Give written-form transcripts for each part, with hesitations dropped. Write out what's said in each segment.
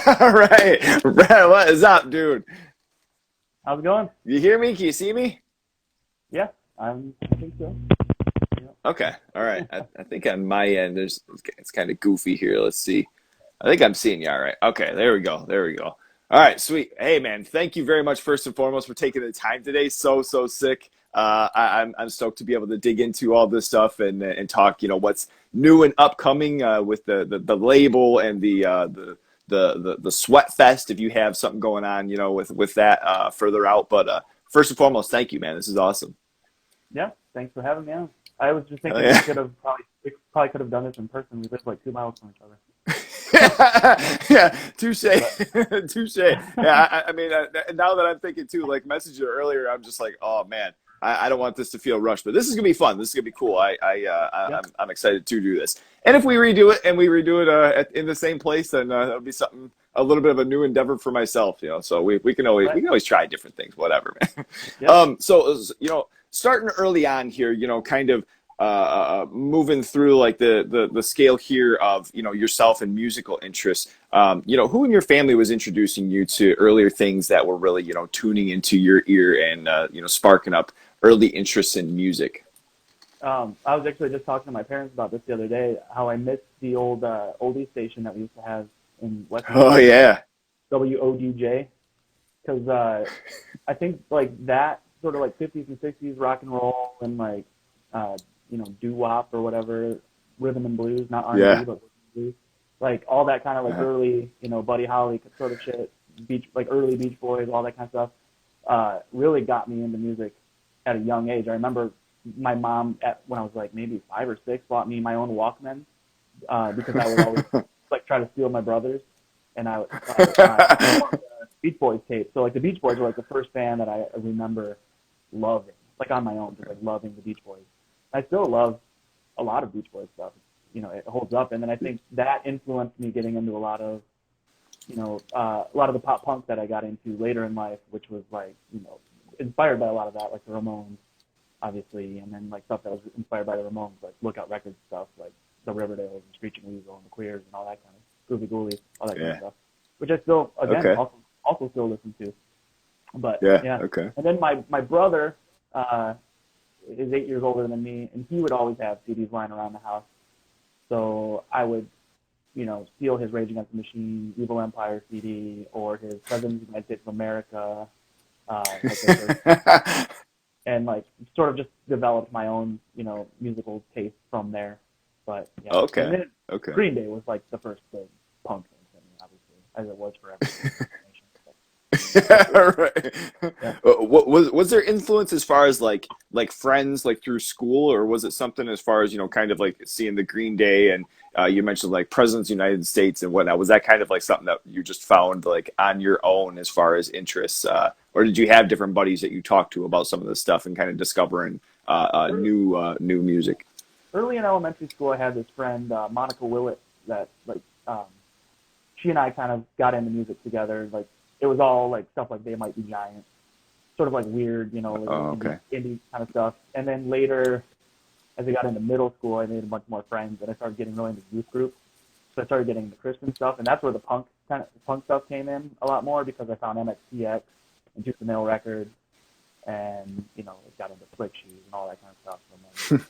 Right. Brad, what is up, dude? How's it going? You hear me? Can you see me? Yeah, I think so. Yeah. Okay. All right. I think on my end, it's kind of goofy here. Let's see. I think I'm seeing you all right. Okay. There we go. There we go. All right. Sweet. Hey, man. Thank you very much, first and foremost, for taking the time today. So sick. I'm stoked to be able to dig into all this stuff and talk. What's new and upcoming with the label and the sweat fest. If you have something going on, with that further out. But first and foremost, thank you, man. This is awesome. Yeah, thanks for having me on. I was just Hell thinking yeah. we probably could have done this in person. We live like 2 miles from each other. Yeah, touche, But touche. Yeah, I mean, now that I'm thinking too, like messaged you earlier, I'm just like, oh man, I don't want this to feel rushed, but this is gonna be fun. This is gonna be cool. yeah, I'm excited to do this. And if we redo it and we redo it in the same place, then that'll be something a little bit of a new endeavor for myself. So we can always right. we can always try different things, whatever, man. Yep. So starting early on here, kind of moving through like the scale here of yourself and musical interests. Who in your family was introducing you to earlier things that were really tuning into your ear and sparking up early interests in music? I was actually just talking to my parents about this the other day. How I missed the old oldie station that we used to have in West Oh Virginia, yeah. WODJ, because I think like that sort of like 50s and 60s rock and roll and like uh, doo wop or whatever, rhythm and blues, not R&B Yeah. but blues, like all that kind of like Uh-huh. early Buddy Holly sort of shit, early Beach Boys, all that kind of stuff, really got me into music at a young age. I remember my mom when I was like maybe 5 or 6 bought me my own Walkman because I would always like try to steal my brother's, and I formed a Beach Boys tape. So like the Beach Boys were like the first band that I remember loving, like on my own, just like loving the Beach Boys. I still love a lot of Beach Boys stuff. It holds up, and then I think that influenced me getting into a lot of a lot of the pop punk that I got into later in life, which was like inspired by a lot of that, like the Ramones, obviously, and then like stuff that was inspired by the Ramones, like Lookout Records stuff, like the Riverdales and Screeching Weasel and the Queers and all that kind of Groovy Ghoulies, all that kind of Yeah. stuff, which I still again Okay. also still listen to. But Yeah. yeah, Okay. and then my brother uh, is 8 years older than me, and he would always have CDs lying around the house. So I would steal his Rage Against the Machine, Evil Empire CD, or his President of the United States of America, like those, and like sort of just developed my own, musical taste from there. But yeah, and Okay. then Okay. Green Day was like the first big punk thing for me, obviously, as it was for every generation. But, Right. yeah. Was there influence as far as like friends like through school, or was it something as far as kind of like seeing the Green Day and you mentioned like Presidents of the United States and whatnot? Was that kind of like something that you just found like on your own as far as interests, or did you have different buddies that you talked to about some of this stuff and kind of discovering new music? Early in elementary school, I had this friend, Monica Willett, that like she and I kind of got into music together. Like it was all like stuff like They Might Be Giants, sort of like weird, like Oh, indie, okay. indie kind of stuff. And then later, as I got into middle school, I made a bunch more friends, and I started getting really into youth groups. So I started getting into Christian stuff, and that's where the punk stuff came in a lot more because I found MXPX and Duke the Nail Records, and got into Slick Shoes and all that kind of stuff. And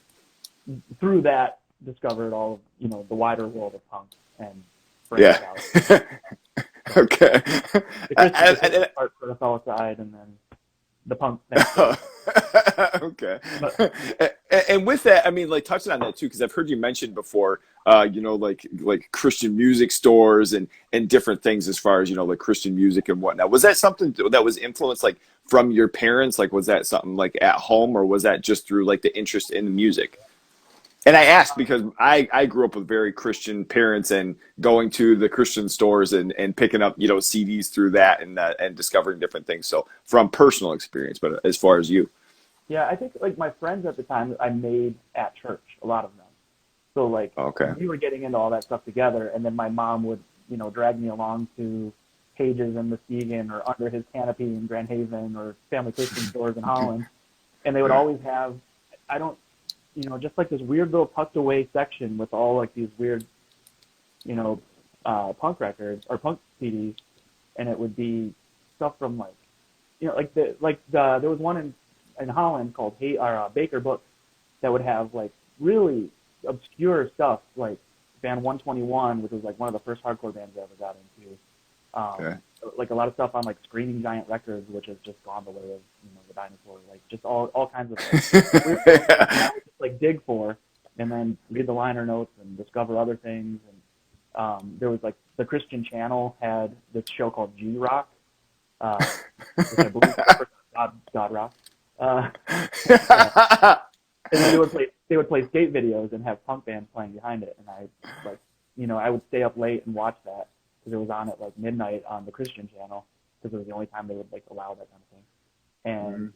then through that, discovered all of the wider world of punk and branched Yeah. out. So Okay. the Christian And- part sort of fell aside, and then the punk thing sort Oh, of. okay. But And with that, I mean, like touching on that too, because I've heard you mention before, like Christian music stores and different things as far as like Christian music and whatnot. Was that something that was influenced like from your parents? Like, was that something like at home, or was that just through like the interest in music? And I ask because I grew up with very Christian parents and going to the Christian stores and picking up CDs through that and discovering different things. So from personal experience, but as far as you, yeah, I think like my friends at the time I made at church, a lot of them. So like okay, we were getting into all that stuff together, and then my mom would drag me along to Pages in Muskegon or Under His Canopy in Grand Haven or Family Christian stores in Holland, and they would always have I don't just like this weird little tucked away section with all like these weird you know punk records or punk CDs, and it would be stuff from like, there was one in Holland called Baker Books that would have like really obscure stuff like band 121, which was like one of the first hardcore bands I ever got into. Okay. Like a lot of stuff on like Screaming Giant Records, which has just gone the way of the dinosaur. Like just all kinds of like, weird stuff that I would just like dig for, and then read the liner notes and discover other things. And there was like the Christian Channel had this show called G Rock, which I believe is God Rock. And then they would play skate videos and have punk bands playing behind it, and I would stay up late and watch that because it was on at like midnight on the Christian Channel because it was the only time they would like allow that kind of thing. And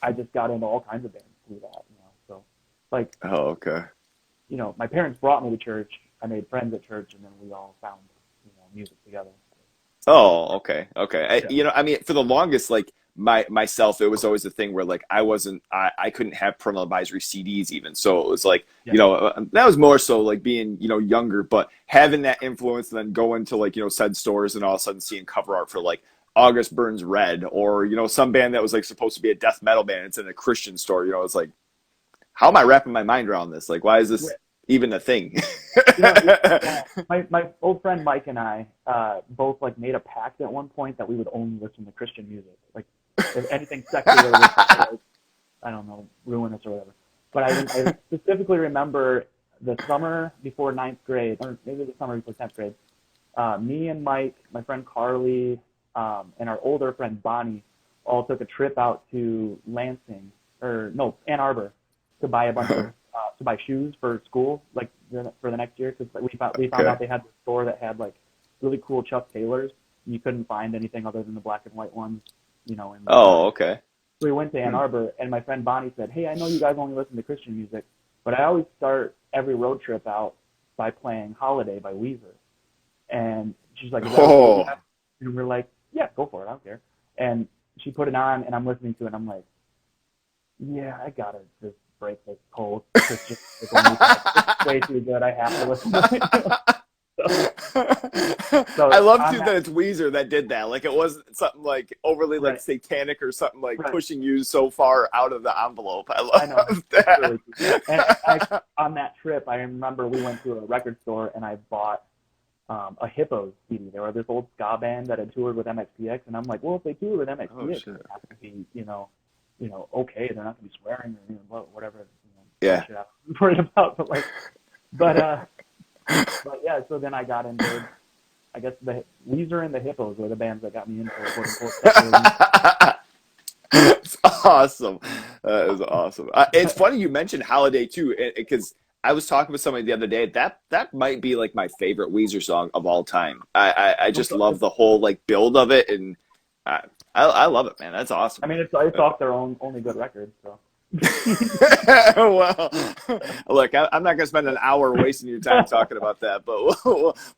I just got into all kinds of bands through that, So like, oh, okay. My parents brought me to church. I made friends at church, and then we all found music together. Oh, okay, okay. Yeah. I mean, for the longest, like myself, it was always a thing where like I couldn't have parental advisory CDs even. So it was like, that was more so like being, younger, but having that influence and then going to like, said stores and all of a sudden seeing cover art for like August Burns Red or, some band that was like supposed to be a death metal band. It's in a Christian store, it's like, how am I wrapping my mind around this? Like, why is this even a thing? My old friend Mike and I both like made a pact at one point that we would only listen to Christian music. Like if anything secular was like, I don't know, ruin us or whatever. But I specifically remember the summer before ninth grade, or maybe the summer before 10th grade, me and Mike, my friend Carly, and our older friend Bonnie all took a trip out to Ann Arbor to buy a bunch of to buy shoes for school, like for the next year, because we found out they had this store that had like really cool Chuck Taylors. And you couldn't find anything other than the black and white ones, Okay. So we went to Ann Arbor, and my friend Bonnie said, "Hey, I know you guys only listen to Christian music, but I always start every road trip out by playing Holiday by Weezer." And she's like, "Is that okay?" And we're like, "Yeah, go for it. I don't care." And she put it on, and I'm listening to it, and I'm like, "Yeah, I gotta just break this cold. Christian music. It's way too good. I have to listen to it." So I love too that it's Weezer that did that. Like it wasn't something like overly like right. satanic or something like Right. pushing you so far out of the envelope. I love that. Really cool. And on that trip, I remember we went to a record store and I bought a Hippos CD. They were this old ska band that had toured with MXPX, and I'm like, well, if they toured with MXPX, they have to be, okay. They're not going to be swearing or whatever. Yeah. Shit I'm worried about, but yeah. So then I got into, I guess the Weezer and the Hippos were the bands that got me into quote unquote. It's awesome. That is awesome. It's funny you mentioned Holiday too, because I was talking with somebody the other day. That might be like my favorite Weezer song of all time. I just love the whole like build of it, and I love it, man. That's awesome. I mean, it's off their only good record, so. Well, look, I'm not going to spend an hour wasting your time talking about that, but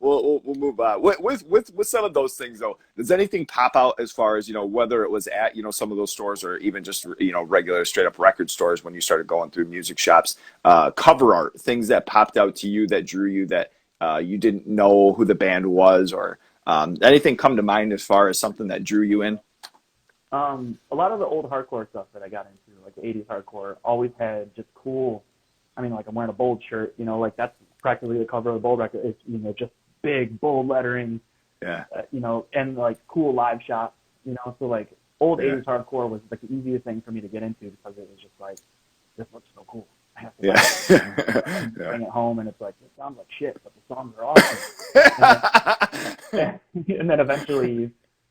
we'll move on. With some of those things, though, does anything pop out as far as, whether it was at, some of those stores or even just, regular straight up record stores when you started going through music shops, cover art, things that popped out to you that drew you that you didn't know who the band was, or anything come to mind as far as something that drew you in? A lot of the old hardcore stuff that I got into, like the 80s hardcore, always had just cool, like I'm wearing a Bold shirt, like that's practically the cover of the Bold record. It's, just big, bold lettering, yeah, and like cool live shots, so like old yeah. 80s hardcore was like the easiest thing for me to get into because it was just like, this looks so cool. I have to buy it. Bring it home, and it's like, it sounds like shit, but the songs are awesome. And then eventually,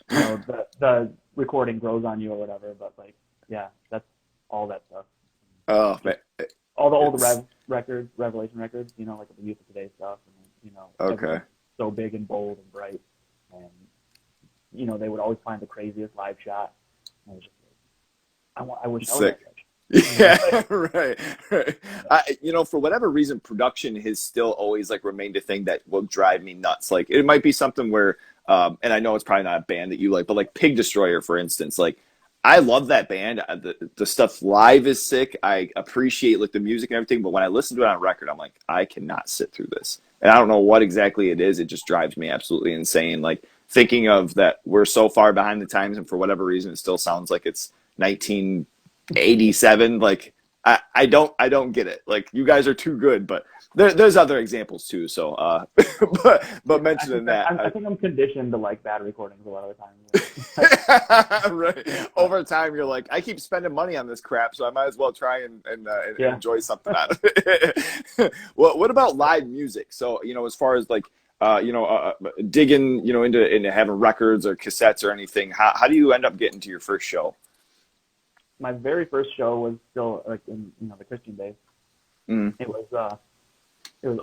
the recording grows on you or whatever, but like, yeah, that's all that stuff. Oh man, all the old Revelation records, like the Youth of Today stuff, and okay, so big and bold and bright, and they would always find the craziest live shot. And I was just like, I wish I was that judge. Yeah, right. For whatever reason, production has still always like remained a thing that will drive me nuts. Like it might be something where, and I know it's probably not a band that you like, but like Pig Destroyer, for instance, like I love that band. The stuff live is sick. I appreciate like the music and everything, but when I listen to it on record, I'm like, I cannot sit through this. and I don't know what exactly it is. It just drives me absolutely insane. Like thinking of that we're so far behind the times, and for whatever reason, it still sounds like it's 1987. Like I don't get it. Like you guys are too good, but there's other examples too. So, but mentioning I that, think I'm conditioned to like bad recordings a lot of the time. right. Over time, you're like, I keep spending money on this crap, so I might as well try and Yeah. enjoy something out of it. Well, what about live music? So, as far as like, digging, into having records or cassettes or anything, how do you end up getting to your first show? My very first show was still like in the Christian days. Mm. It was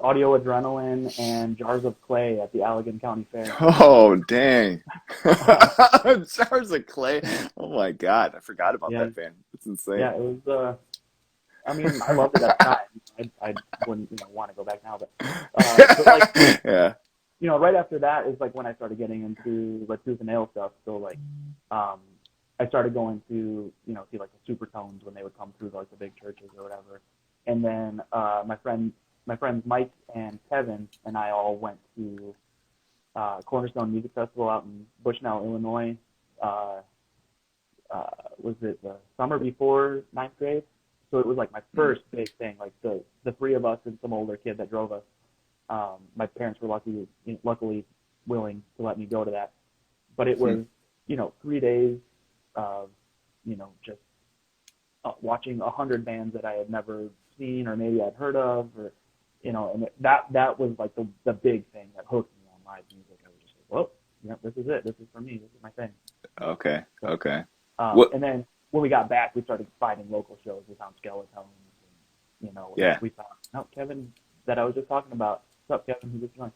Audio Adrenaline and Jars of Clay at the Allegan County Fair. Oh, dang. Jars of Clay. Oh my God. I forgot about Yeah, that band. It's insane. yeah, it was. I mean, I loved it at the time. I wouldn't want to go back now, but like Yeah. right after that is like when I started getting into the tooth and nail stuff. So like, I started going to see like the Supertones when they would come through like the big churches or whatever, and then my friends Mike and Kevin and I all went to Cornerstone Music Festival out in Bushnell, Illinois. Was it the summer before ninth grade? So it was like my first big thing. Like the three of us and some older kid that drove us. My parents were luckily willing to let me go to that. But it was 3 days of just watching 100 bands that I had never seen or maybe I'd heard of, or and that was like the big thing that hooked me on live music. I was just like, well, this is it. This is for me. This is my thing. Okay. So, Okay. and then when we got back, we started finding local shows. We found Skeletons, and Yeah. we found Kevin that I was just talking about. What's up, Kevin? Who just joined?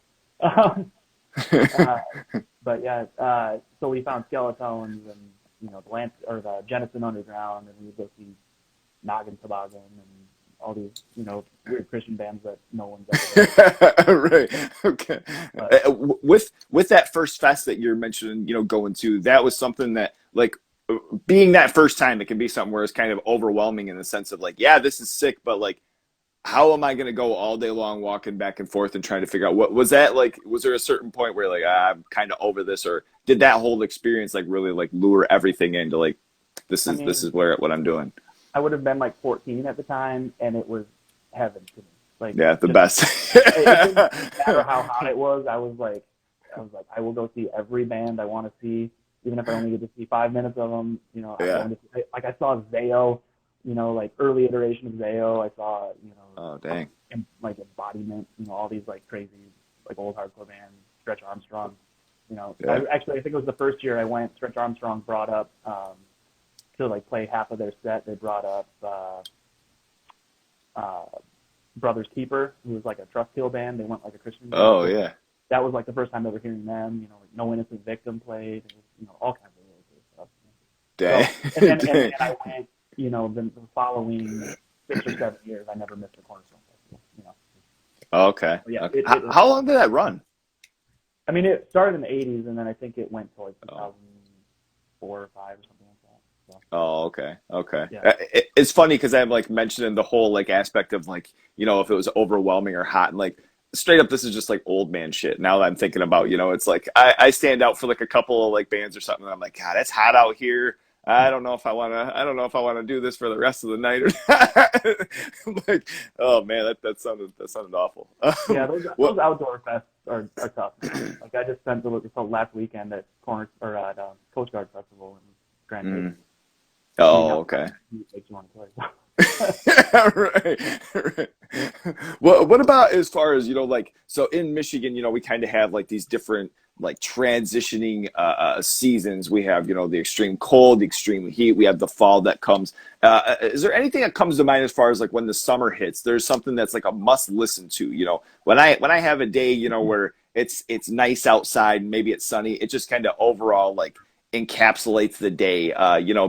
But yeah, so we found Skeletons and the Genesis Underground, and we would go see Noggin Toboggan and all these weird Christian bands that no one's ever Right. Okay. With that first fest that you're mentioning, going to, that was something that like being that first time, it can be something where it's kind of overwhelming in the sense of like, yeah, this is sick, but like, how am I going to go all day long walking back and forth and trying to figure out what was that like? Was there a certain point where like, I'm kind of over this, or did that whole experience like really like lure everything into like, this is what I'm doing? I would have been like 14 at the time, and it was heaven to me. Like, yeah, the best. It didn't matter how hot it was. I was like, I will go see every band I want to see, even if I only get to see 5 minutes of them. Yeah. I saw Zayo, like early iteration of Zayo. I saw, Oh, dang. like Embodiment, all these like crazy, like old hardcore bands, Stretch Armstrong. Yeah. I think it was the first year I went, Stretch Armstrong brought up, to like play half of their set, they brought up Brothers Keeper, who was like a Trust Kill band. They went like a Christian band. Oh, yeah. That was like the first time ever hearing them. Like No Innocent Victim played. It was, all kinds of really cool stuff. Dang. So, and I went, the following 6 or 7 years, I never missed a Cornerstone Festival. Oh, okay. So, yeah, Okay. How long did that run? I mean, it started in the 80s, and then I think it went to like 2004 or 5 or something like that. So, Oh, okay. Okay. yeah. It's funny because I'm like mentioning the whole like aspect of like, if it was overwhelming or hot, and like straight up, this is just like old man shit. Now that I'm thinking about, it's like I stand out for like a couple of like bands or something, and I'm like, God, it's hot out here. I don't know if I want to do this for the rest of the night or not. Like, oh man, that sounded awful. Yeah, those outdoor fests are tough. Like I just spent the last weekend at Coast Guard Festival in Grand Haven. Oh, okay. Makes you want to play. Right. What about as far as like, so in Michigan, we kind of have like these different like transitioning seasons. We have the extreme cold, the extreme heat. We have the fall that comes. Is there anything that comes to mind as far as like when the summer hits? There's something that's like a must listen to. When I have a day where it's nice outside, maybe it's sunny, it just kind of overall like encapsulates the day,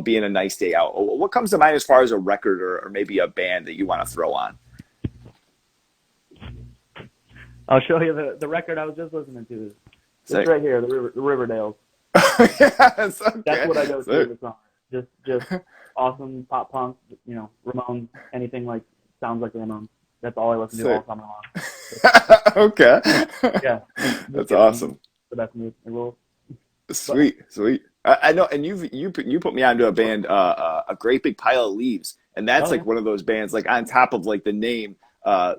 being a nice day out. What comes to mind as far as a record or maybe a band that you want to throw on? I'll show you the record I was just listening to. It's right here, the Riverdales. Yes, okay. That's what I go to the summer. Just awesome pop punk, Ramones, anything like sounds like Ramones. That's all I listen to all summer long. Okay. Yeah, just That's kidding. awesome. The best music in the world. But Sweet, sweet. I know, and you put me onto a band, a great big pile of leaves, and that's oh like yeah, one of those bands. Like on top of like the name,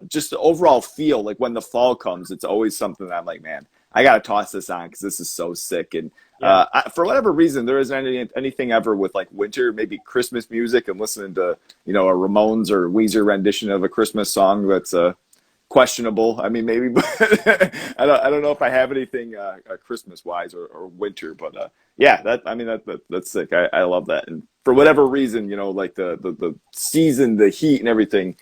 just the overall feel. Like when the fall comes, it's always something that I'm like, man, I gotta toss this on because this is so sick. And yeah. for whatever reason, there isn't anything ever with like winter, maybe Christmas music, and listening to a Ramones or Weezer rendition of a Christmas song that's questionable. I mean, maybe, but I don't know if I have anything Christmas wise or winter, but yeah, that's sick. I love that, and for whatever reason, like the season, the heat, and everything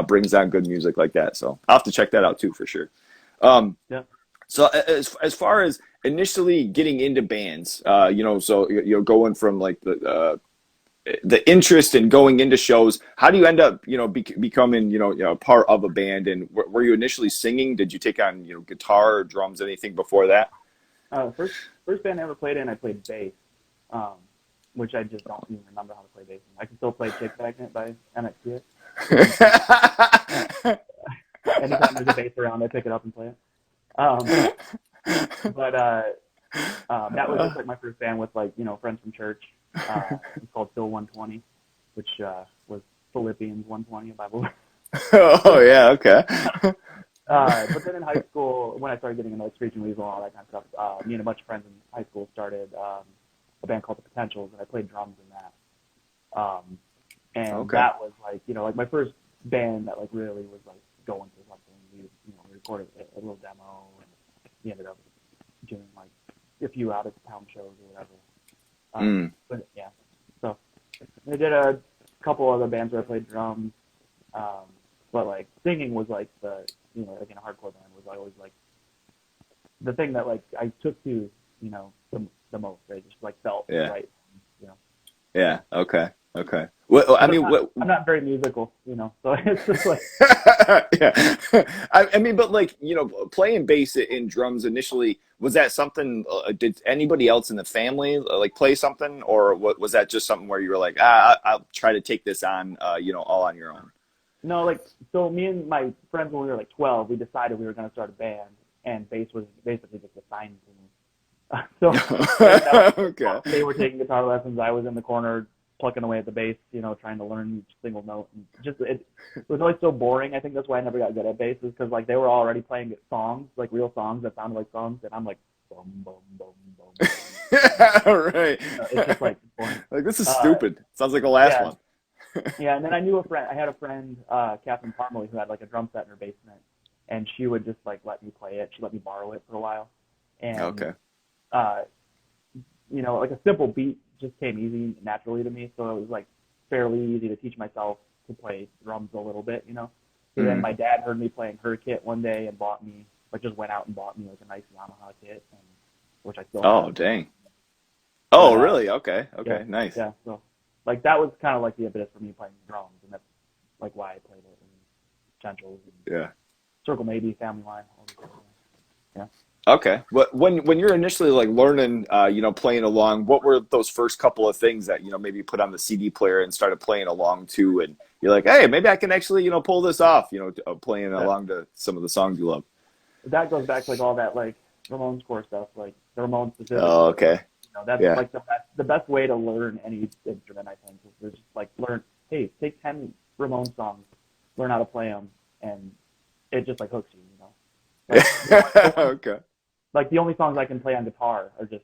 brings on good music like that. So I'll have to check that out too for sure. Um, Yeah. so as far as initially getting into bands, so going from like the interest in going into shows. How do you end up, becoming, a part of a band? And were you initially singing? Did you take on, guitar or drums, anything before that? First band I ever played in, I played bass, um, which I just don't even remember how to play bass. I can still play "Chick Magnet" by MXPX. Anytime there's a bass around, I pick it up and play it. Um, but that was just like my first band with like friends from church. It's called Phil 120, which was Philippians 120, a Bible. Oh yeah, okay. But then in high school, when I started getting into like Screeching Weasel and all that kind of stuff, me and a bunch of friends in high school started a band called The Potentials, and I played drums in that. And Okay. that was like like my first band that like really was like going for something. We recorded a little demo, and we ended up doing like a few out of town shows or whatever. Mm. But yeah, so I did a couple other bands where I played drums. Um, but like singing was like like in a hardcore band was always like the thing that like I took to, the most. I just like felt Yeah. right, you know. Yeah. Okay. Okay. Well, I Because mean, what? I'm not very musical, so it's just like Yeah. I mean, but like, playing bass and drums initially, was that something, did anybody else in the family like play something, or what, was that just something where you were like, I'll try to take this on, all on your own? no, like so me and my friends when we were like 12, we decided we were going to start a band, and bass was basically just assigned to me. So Okay. they were taking guitar lessons. I was in the corner plucking away at the bass, trying to learn each single note. And just it was always so boring. I think that's why I never got good at bass, is because like they were already playing songs, like real songs that sounded like songs, and I'm like boom, boom, boom, boom, Yeah, right. it's just like boring. Like this is Uh, stupid. Sounds like the last yeah, one. yeah. And then I had a friend, Catherine Parmalee, who had like a drum set in her basement, and she would just like let me play it. She let me borrow it for a while, and Okay. uh, like a simple beat just came easy naturally to me. So it was like fairly easy to teach myself to play drums a little bit. So then Mm. my dad heard me playing her kit one day and just went out and bought me like a nice Yamaha kit, which I still Oh, have. dang. But Oh, really? Okay. yeah, Okay. Nice. yeah. So like that was kind of like the impetus for me playing drums, and that's like why I played it in Potentials and Yeah. Circle Maybe, Family Line, all these things. Yeah. Okay. But when you're initially like learning, playing along, what were those first couple of things that, maybe you put on the CD player and started playing along to, and you're like, hey, maybe I can actually, pull this off, playing That along to some of the songs you love. that goes back to like all that like Ramones core stuff, like the Ramones Oh, specifically. okay. That's Yeah. like the best way to learn any instrument, I think, is to just like learn. Hey, take 10 Ramones songs, learn how to play them, and it just like hooks you. Like the one, Okay. like the only songs I can play on guitar are just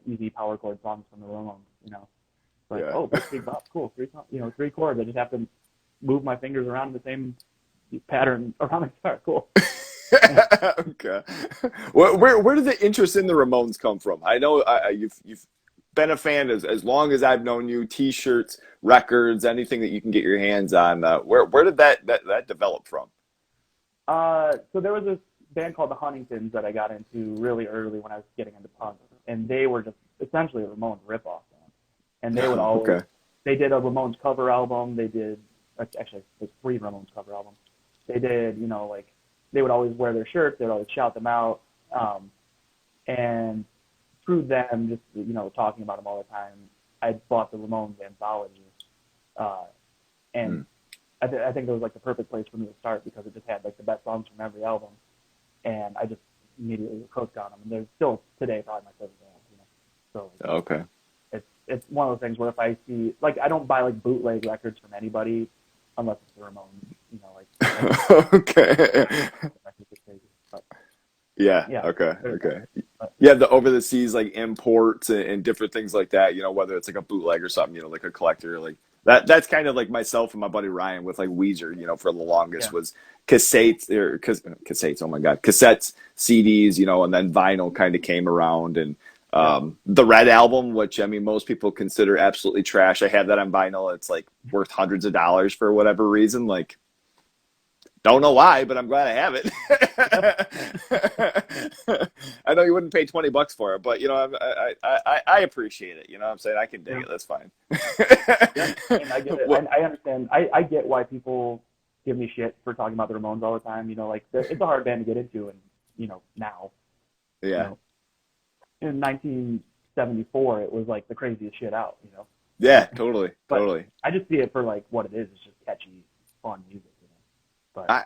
easy power chord songs from the Ramones. Like Yeah. oh, big big bop, cool, three chords. I just have to move my fingers around the same pattern around the guitar. Cool. Okay. Where did the interest in the Ramones come from? I know you've been a fan as long as I've known you. T-shirts, records, anything that you can get your hands on. Where did that develop from? So there was this band called the Huntingtons that I got into really early when I was getting into punk, and they were just essentially a Ramones ripoff band. And they would always Okay. they did a Ramones cover album. They did actually like 3 Ramones cover albums. They did like they would always wear their shirts. They'd always shout them out, and through them just talking about them all the time, I bought the Ramones anthology, and Hmm. I think it was like the perfect place for me to start because it just had like the best songs from every album. and I just immediately was hooked on them. And they're still today probably my favorite band. So like, Okay. it's one of those things where if I see like I don't buy like bootleg records from anybody unless it's the Ramones. Okay. I think it's crazy. But Yeah. yeah, Okay. very Okay. bad. But Yeah, the over the seas like imports and different things like that, whether it's like a bootleg or something, like a collector, like that's kind of like myself and my buddy Ryan with like Weezer, for the longest yeah, was cassettes, oh my God, cassettes, CDs, and then vinyl kind of came around and yeah, the Red album, which I mean most people consider absolutely trash. I have that on vinyl. It's like worth hundreds of dollars for whatever reason. Like don't know why, but I'm glad I have it. I know you wouldn't pay $20 for it, but I appreciate it. You know what I'm saying? I can dig yeah. it. That's fine. Yeah, and I get it. What? I understand. I get why people give me shit for talking about the Ramones all the time. Like it's a hard band to get into, and now, you Yeah. know, in 1974, it was like the craziest shit out. Yeah. Totally. But Totally. I just see it for like what it is. It's just catchy, fun music. But I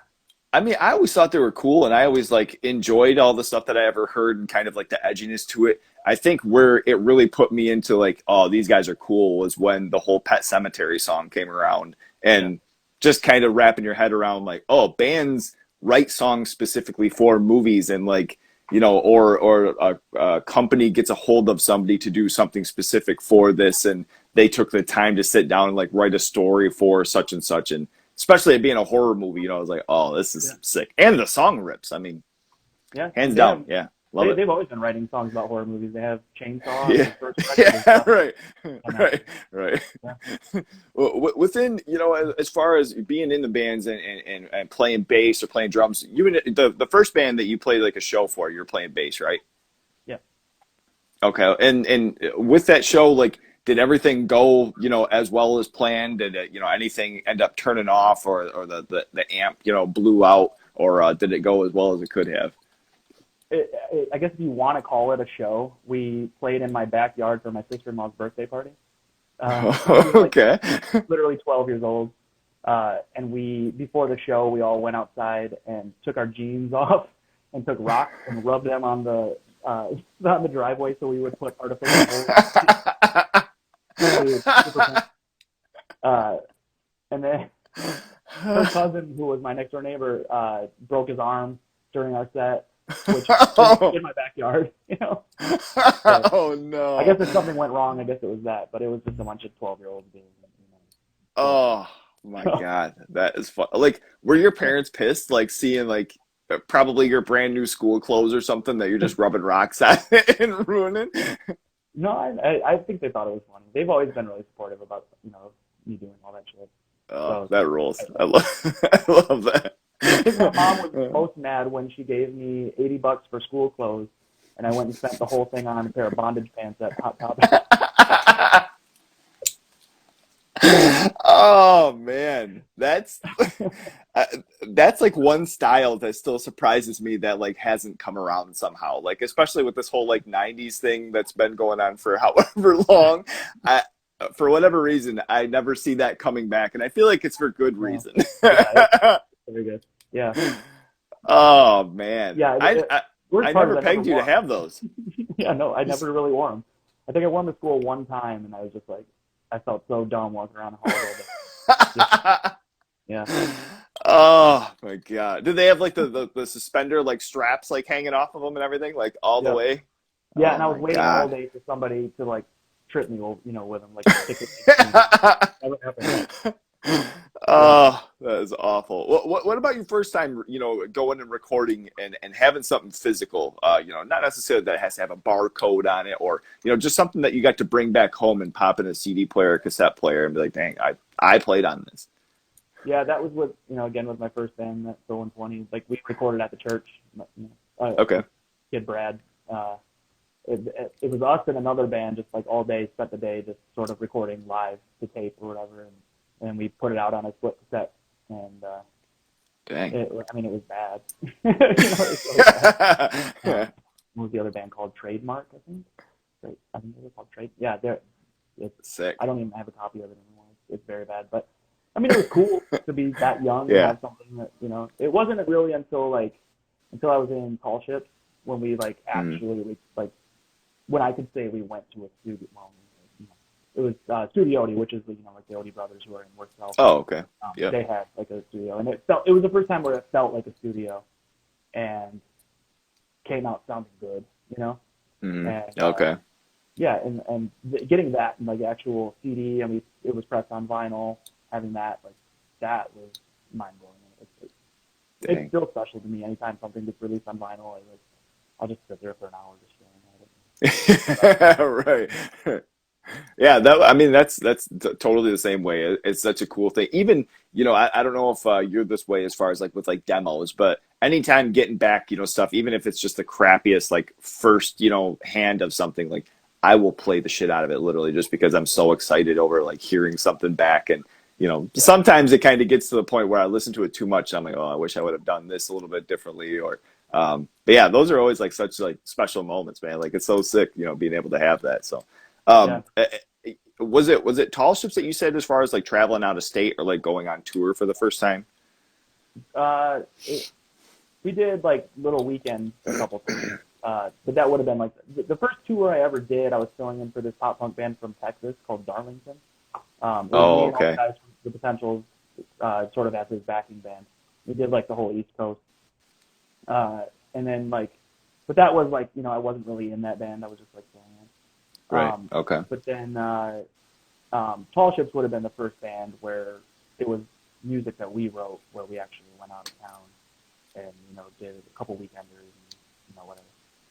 I mean, I always thought they were cool, and I always like enjoyed all the stuff that I ever heard, and kind of like the edginess to it. I think where it really put me into like, oh, these guys are cool, was when the whole Pet Cemetery song came around, yeah, and just kind of wrapping your head around like, oh, bands write songs specifically for movies, and like, or a company gets a hold of somebody to do something specific for this, and they took the time to sit down and like write a story for such and such, and especially it being a horror movie, I was like, oh, this is yeah, sick. And the song rips. I mean, yeah. hands They down. have Yeah. Love it. they've always been writing songs about horror movies. They have Chainsaw as Yeah. the first record and Yeah. stuff. Right. And Right. Right. yeah, Well, within, as far as being in the bands and playing bass or playing drums, you and the first band that you played like a show for, you were playing bass, right? yeah. Okay. And with that show, like, did everything go, as well as planned? Did it, anything end up turning off, or the amp, blew out, or did it go as well as it could have? I guess if you want to call it a show, we played in my backyard for my sister-in-law's birthday party. She was like Okay. literally 12 years old. And before the show, we all went outside and took our jeans off and took rocks and rubbed them on the driveway so we would put artificial holes. We were super pumped. And then her cousin, who was my next door neighbor, broke his arm during our set, which Oh. in my backyard. So Oh I guess no. if something went wrong, I guess it was that. But it was just a bunch of 12-year-olds being. So, Oh my God, that is fun. Like, were your yeah. parents pissed, like seeing like probably your brand new school clothes or something that you're just rubbing rocks at and ruining? No, I think they thought it was funny. They've always been really supportive about me doing all that shit. Oh, So that rules. I, I love, I love that. I think my mom was most mad when she gave me $80 for school clothes, and I went and spent the whole thing on a pair of bondage pants at Hot Topic. Oh man, uh, that's like one style that still surprises me that like hasn't come around somehow. Like especially with this whole like '90s thing that's been going on for however long. I, for whatever reason, I never see that coming back, and I feel like it's for good No, reason. yeah, it's very good. Yeah, Oh man, yeah. I Worst part never is I never pegged you to wore 'em. have those. Yeah, no, I never really wore them. I think I wore them to school one time, and I was just like, I felt so dumb walking around the hallway. Just, yeah, Oh my God. Did they have like the suspender like straps like hanging off of them and everything like all the yeah, way? yeah. Oh And I was my waiting all God. day for somebody to like trip me, with them, like stick it in my teeth. Never happened. Yeah, Oh, that is awful. What about your first time, going and recording and having something physical? Not necessarily that it has to have a barcode on it, or, just something that you got to bring back home and pop in a CD player, cassette player, and be like, dang, I played on this. yeah. That was with again with my first band, that Stolen 20. Like we recorded at the church. Okay. Kid Brad. It was us and another band just like all day, spent the day just sort of recording live to tape or whatever, and we put it out on a split cassette, and Dang. it was bad. It was really bad. What was the other band called? Trademark, I think. I think they were called Trade. Yeah, Sick. I don't even have a copy of it anymore. It's very bad, but it was cool to be that young and Yeah. have something that it wasn't really until like until I was in Tall Ships when we like Mm. actually like when I could say we went to a studio. Well, you know, it was Studio Odie, which is like the Odie brothers who are in Work Self. Oh, okay. Yeah. They had like a studio, and it was the first time where it felt like a studio, and came out sounding good, Mm. and Okay. yeah, and getting that in like actual CD, I mean, it was pressed on vinyl, having that was mind blowing. It's Dang. still special to me. Anytime something gets released on vinyl, I'll just sit there for an hour just Right. Yeah, that I mean totally the same way. It's such a cool thing. Even, I don't know if you're this way as far as like with like demos, but anytime getting back, stuff, even if it's just the crappiest like first, hand of something, like I will play the shit out of it literally just because I'm so excited over like hearing something back. And staring at it. sometimes it kind of gets to the point where I listen to it too much and I'm like, oh, I wish I would have done this a little bit differently. Or but yeah, those are always like such like special moments, man. Like it's so sick, being able to have that. So Yeah. um, was it Tall Ships that you said as far as like traveling out of state or like going on tour for the first time? Uh, it, we did like little weekends a couple times, but that would have been like the first tour I ever did. I was filling in for this pop punk band from Texas called Darlington. It was me Oh, and all the okay. guys from the Potentials, sort of as his backing band. We did like the whole East Coast, uh, and then like, but that was like I wasn't really in that band. I was just like filling in. Right. Okay. But then Tall Ships would have been the first band where it was music that we wrote, where we actually went out of town and did a couple weekenders and whatever.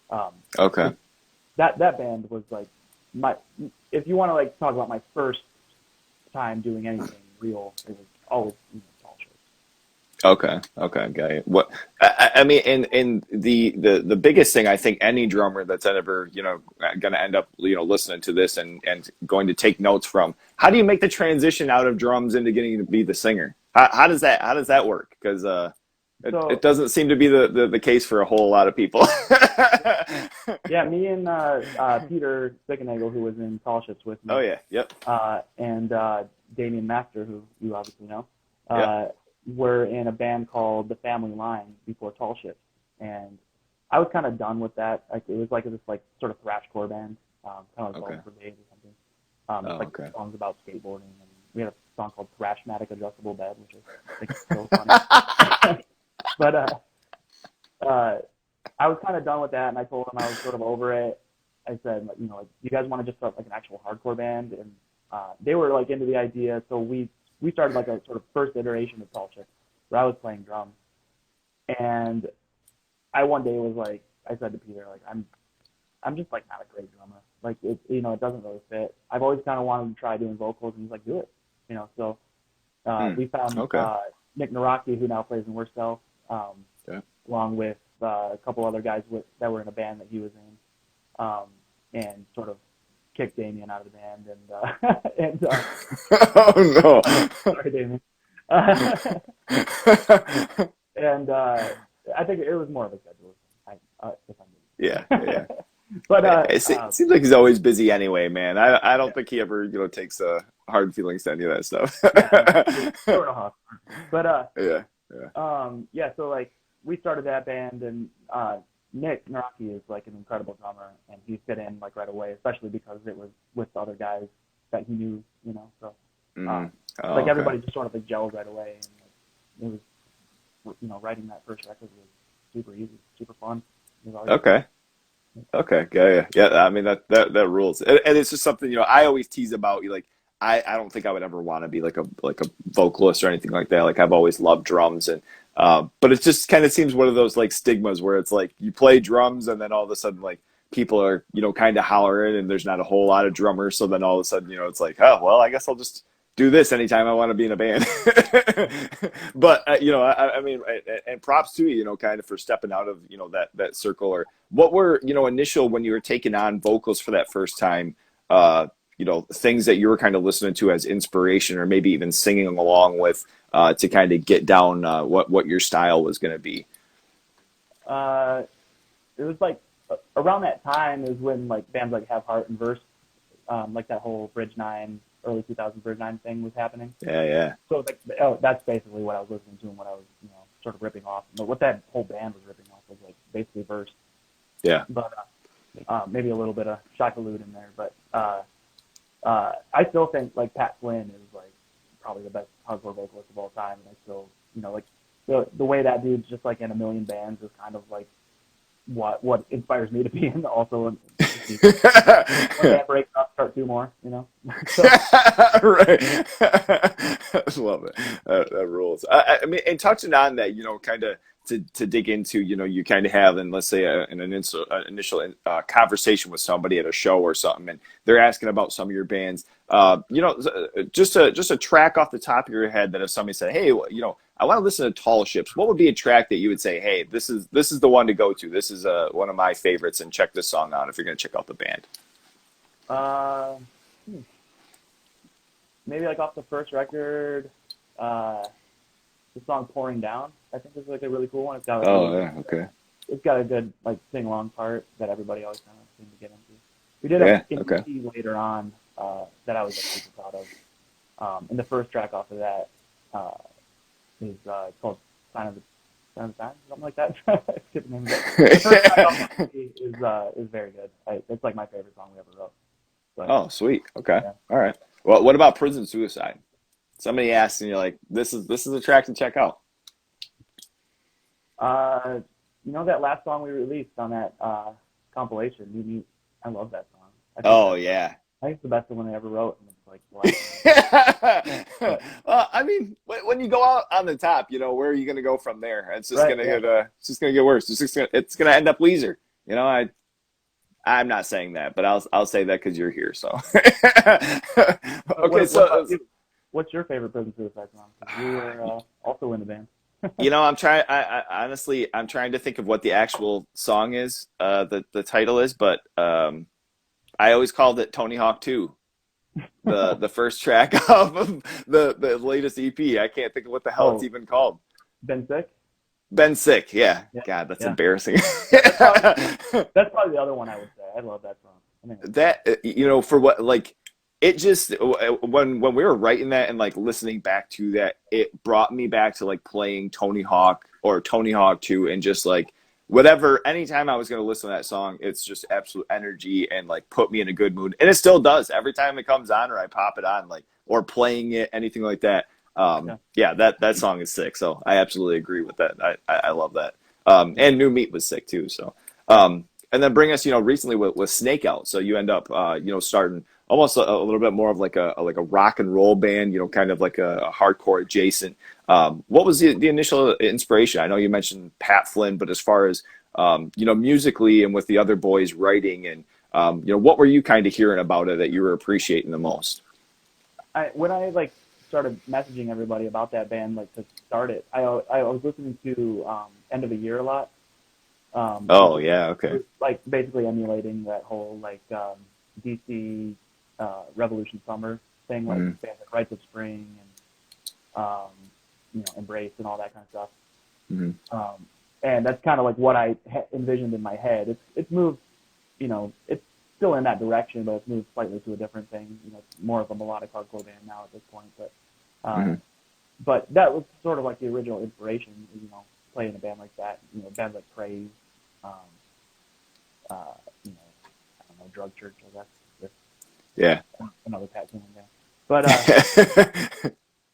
Um, Okay. that band was like my. If you want to like talk about my first time doing anything real, it was always Tall Ships. Okay. Okay. Got it. What I mean, and the biggest thing I think any drummer that's ever going to end up listening to this and going to take notes from, how do you make the transition out of drums into getting to be the singer? How does that work? Because it So doesn't seem to be the case for a whole lot of people. yeah, me and Peter Spicknagel, who was in Tall Ships with Oh me, yeah. Yep. and Damien Master, who you obviously know, Yep. were in a band called The Family Line before Tall Ships, and I was kind of done with that. Like it was like this like sort of thrashcore band, kind of like Okay. Balls Brigade or something. Oh, It's like okay. songs about skateboarding, and we had a song called Thrashmatic Adjustable Bed, which I think is so funny. But uh, I was kind of done with that, and I told him I was sort of over it. I said, like, you guys want to just start like an actual hardcore band, and they were like into the idea. So we started like a sort of first iteration of Tall Chick, where I was playing drums, and I one day was like, I said to Peter, like, I'm just like not a great drummer. Like it doesn't really fit. I've always kind of wanted to try doing vocals, and he's like, do it. So we found Okay. Nick Naraki, who now plays in Worse Self, Okay. along with a couple other guys that were in a band that he was in, and sort of kicked Damien out of the band. Oh Sorry, Damien. And I think it was more of a schedule thing, if Yeah, I'm yeah. but It seems like he's always busy anyway, man. I don't think he ever, takes hard feelings to any of that stuff. yeah, no, they were a hawk. But Yeah, yeah. yeah, so like we started that band, and Nick Naraki is like an incredible drummer, and he fit in like right away, especially because it was with the other guys that he knew. So Mm. Oh, like okay. everybody just sort of like gelled right away, and it was writing that first record was super easy, super fun. It was always Okay. Okay, yeah, yeah. I mean that rules, and it's just something I always tease about. Like I don't think I would ever want to be like a vocalist or anything like that. Like I've always loved drums, and but it just kind of seems one of those like stigmas where it's like you play drums, and then all of a sudden like people are kind of hollering, and there's not a whole lot of drummers. So then all of a sudden it's like, oh well, I guess I'll just do this anytime I want to be in a band. But I mean, and props to you, kind of for stepping out of that circle. Or what were initial when you were taking on vocals for that first time? Things that you were kind of listening to as inspiration, or maybe even singing along with to kind of get down what your style was going to be. uh, it was like around that time is when like bands like Have Heart and Verse, like that whole Bridge 9, early 2000 Bridge 9 thing was happening. Yeah, yeah. So it's like, that's basically what I was listening to and what I was, sort of ripping off. But what that whole band was ripping off was basically verse. Yeah. But maybe a little bit of Shackalute in there. But I still think like Pat Flynn is like probably the best hardcore vocalist of all time, and I still, like the way that dude's just like in a million bands is kind of like what inspires me to be in also. When that breaks up, start two more, So, right. I love it. That rules. I mean, and touching on that, kind of to dig into, you kind of have, and let's say an initial conversation with somebody at a show or something, and they're asking about some of your bands. Just a track off the top of your head that if somebody said, hey, I want to listen to Tall Ships, what would be a track that you would say, hey, this is the one to go to. This is one of my favorites, and check this song out if you're going to check out the band. Maybe like off the first record, the song "Pouring Down" I think is like a really cool one. It's got it's got a good like sing along part that everybody always kind of seems to get into. We did an EP later on that I was like, super proud of, and the first track off of that is called Sign of the Times, something like that. I skip the name of it. The first track off the EP is very good. It's like my favorite song we ever wrote. But, oh, sweet. Okay. Yeah. All right. Well, what about Prison Suicide? Somebody asks, and you're like, this is a track to check out. That last song we released on that compilation, I love that song. Yeah. I think it's the best one I ever wrote. And it's like, well, I mean, when you go out on the top, where are you going to go from there? It's just going to get worse. It's going to end up Weezer. I'm not saying that, but I'll say that because you're here. So, okay. What's your favorite Prison Suicide song? You were also in the band. I'm trying. Honestly, I'm trying to think of what the actual song is, the title is, but I always called it Tony Hawk 2, the first track of the latest EP. I can't think of what the hell it's even called. Ben Sick. Ben Sick, yeah. God, that's embarrassing. That's probably the other one I would say. I love that song. That for what, like, it just, when we were writing that and like listening back to that, it brought me back to like playing Tony Hawk or Tony Hawk 2, and just like whatever, anytime I was going to listen to that song, it's just absolute energy and like put me in a good mood. And it still does every time it comes on or I pop it on, like, or playing it, anything like that. That song is sick. So I absolutely agree with that. I love that. And New Meat was sick too. So, and then bring us, recently with Snakeout. So you end up, starting almost a little bit more of like a rock and roll band, kind of like a hardcore adjacent. What was the initial inspiration? I know you mentioned Pat Flynn, but as far as, musically and with the other boys writing and, what were you kind of hearing about it that you were appreciating the most? When I started messaging everybody about that band, to start it, I was listening to End of the Year a lot. Okay. Like basically emulating that whole DC Revolution Summer thing, like bands like Rites of Spring and Embrace and all that kind of stuff. Mm-hmm. And that's kind of like what I envisioned in my head. It's moved, it's still in that direction, but it's moved slightly to a different thing. It's more of a melodic hardcore band now at this point. But but that was sort of like the original inspiration, playing a band like that. Bands like Praise, I don't know, Drug Church, I guess. Yeah. Another Pat Flynn band. But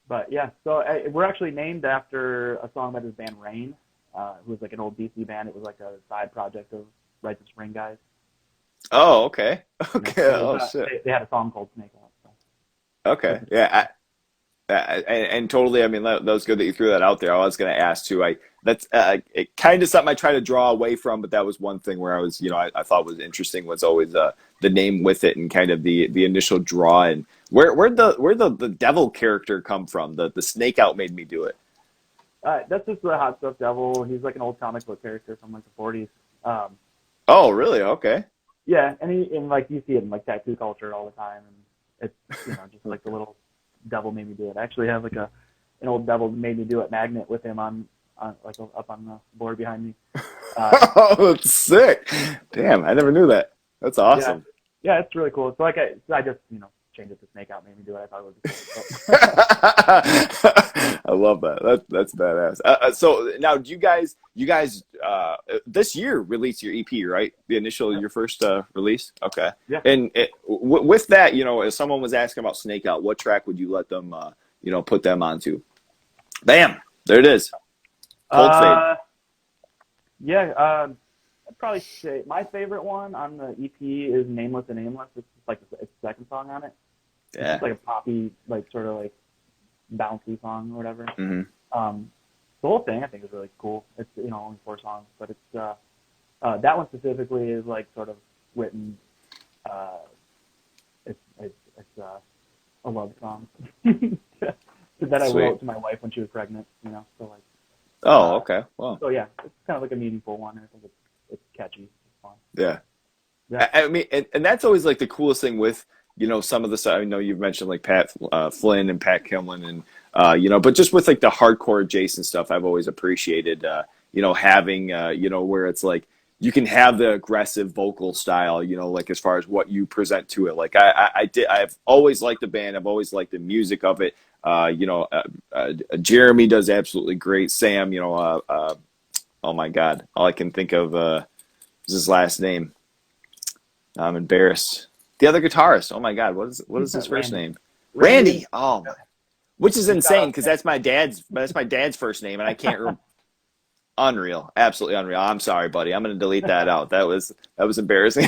but yeah, so we're actually named after a song by this band Rain, who was like an old DC band. It was like a side project of Rites of Spring guys. Oh, okay. Okay. Shit. They had a song called Snakeout. So. Okay. Yeah. And totally. I mean, that was good that you threw that out there. I was going to ask too. That's it kind of something I try to draw away from, but that was one thing where I was, I thought was interesting was always the name with it and kind of the initial draw. And where'd the devil character come from? The Snakeout made me do it. That's just the Hot Stuff Devil. He's like an old comic book character from like the 40s. Oh, really? Okay. Yeah, and you see it in like tattoo culture all the time, and it's just like the little devil made me do it. I actually have like an old devil made me do it magnet with him on like up on the board behind me. Oh, that's sick! Damn, I never knew that. That's awesome. Yeah, it's really cool. So like I just changed it to Snakeout, made me do it. I thought it would be cool. I love that. That's badass. So now, do you guys this year released your EP, right? The initial, your first release. Okay. Yeah. And with that, if someone was asking about Snakeout, what track would you let them, put them onto? Bam, there it is. Cold Fade. Yeah, I'd probably say my favorite one on the EP is Nameless and Aimless. It's like it's the second song on it. It's Yeah. just like a poppy, like sort of like bouncy song or whatever. Hmm. The whole thing I think is really cool. It's only 4 songs, but it's that one specifically is like sort of written. It's a love song that I Sweet. wrote to my wife when she was pregnant. So like. Oh, okay. Well, So yeah, it's kind of like a meaningful one. I think it's catchy. It's fun. yeah. Yeah. I mean, and that's always like the coolest thing with, some of the stuff. I know you've mentioned like Pat Flynn and Pat Kimlin and, but just with like the hardcore adjacent stuff, I've always appreciated, having, where it's like you can have the aggressive vocal style, like as far as what you present to it. Like I've always liked the band. I've always liked the music of it. Jeremy does absolutely great. Sam, oh my God, all I can think of is his last name. I'm embarrassed. The other guitarist. Oh my God, what is his first name? Randy. Oh my, which is insane because that's my dad's first name, and I can't remember. Unreal, absolutely unreal. I'm sorry, buddy. I'm going to delete that out. That was embarrassing.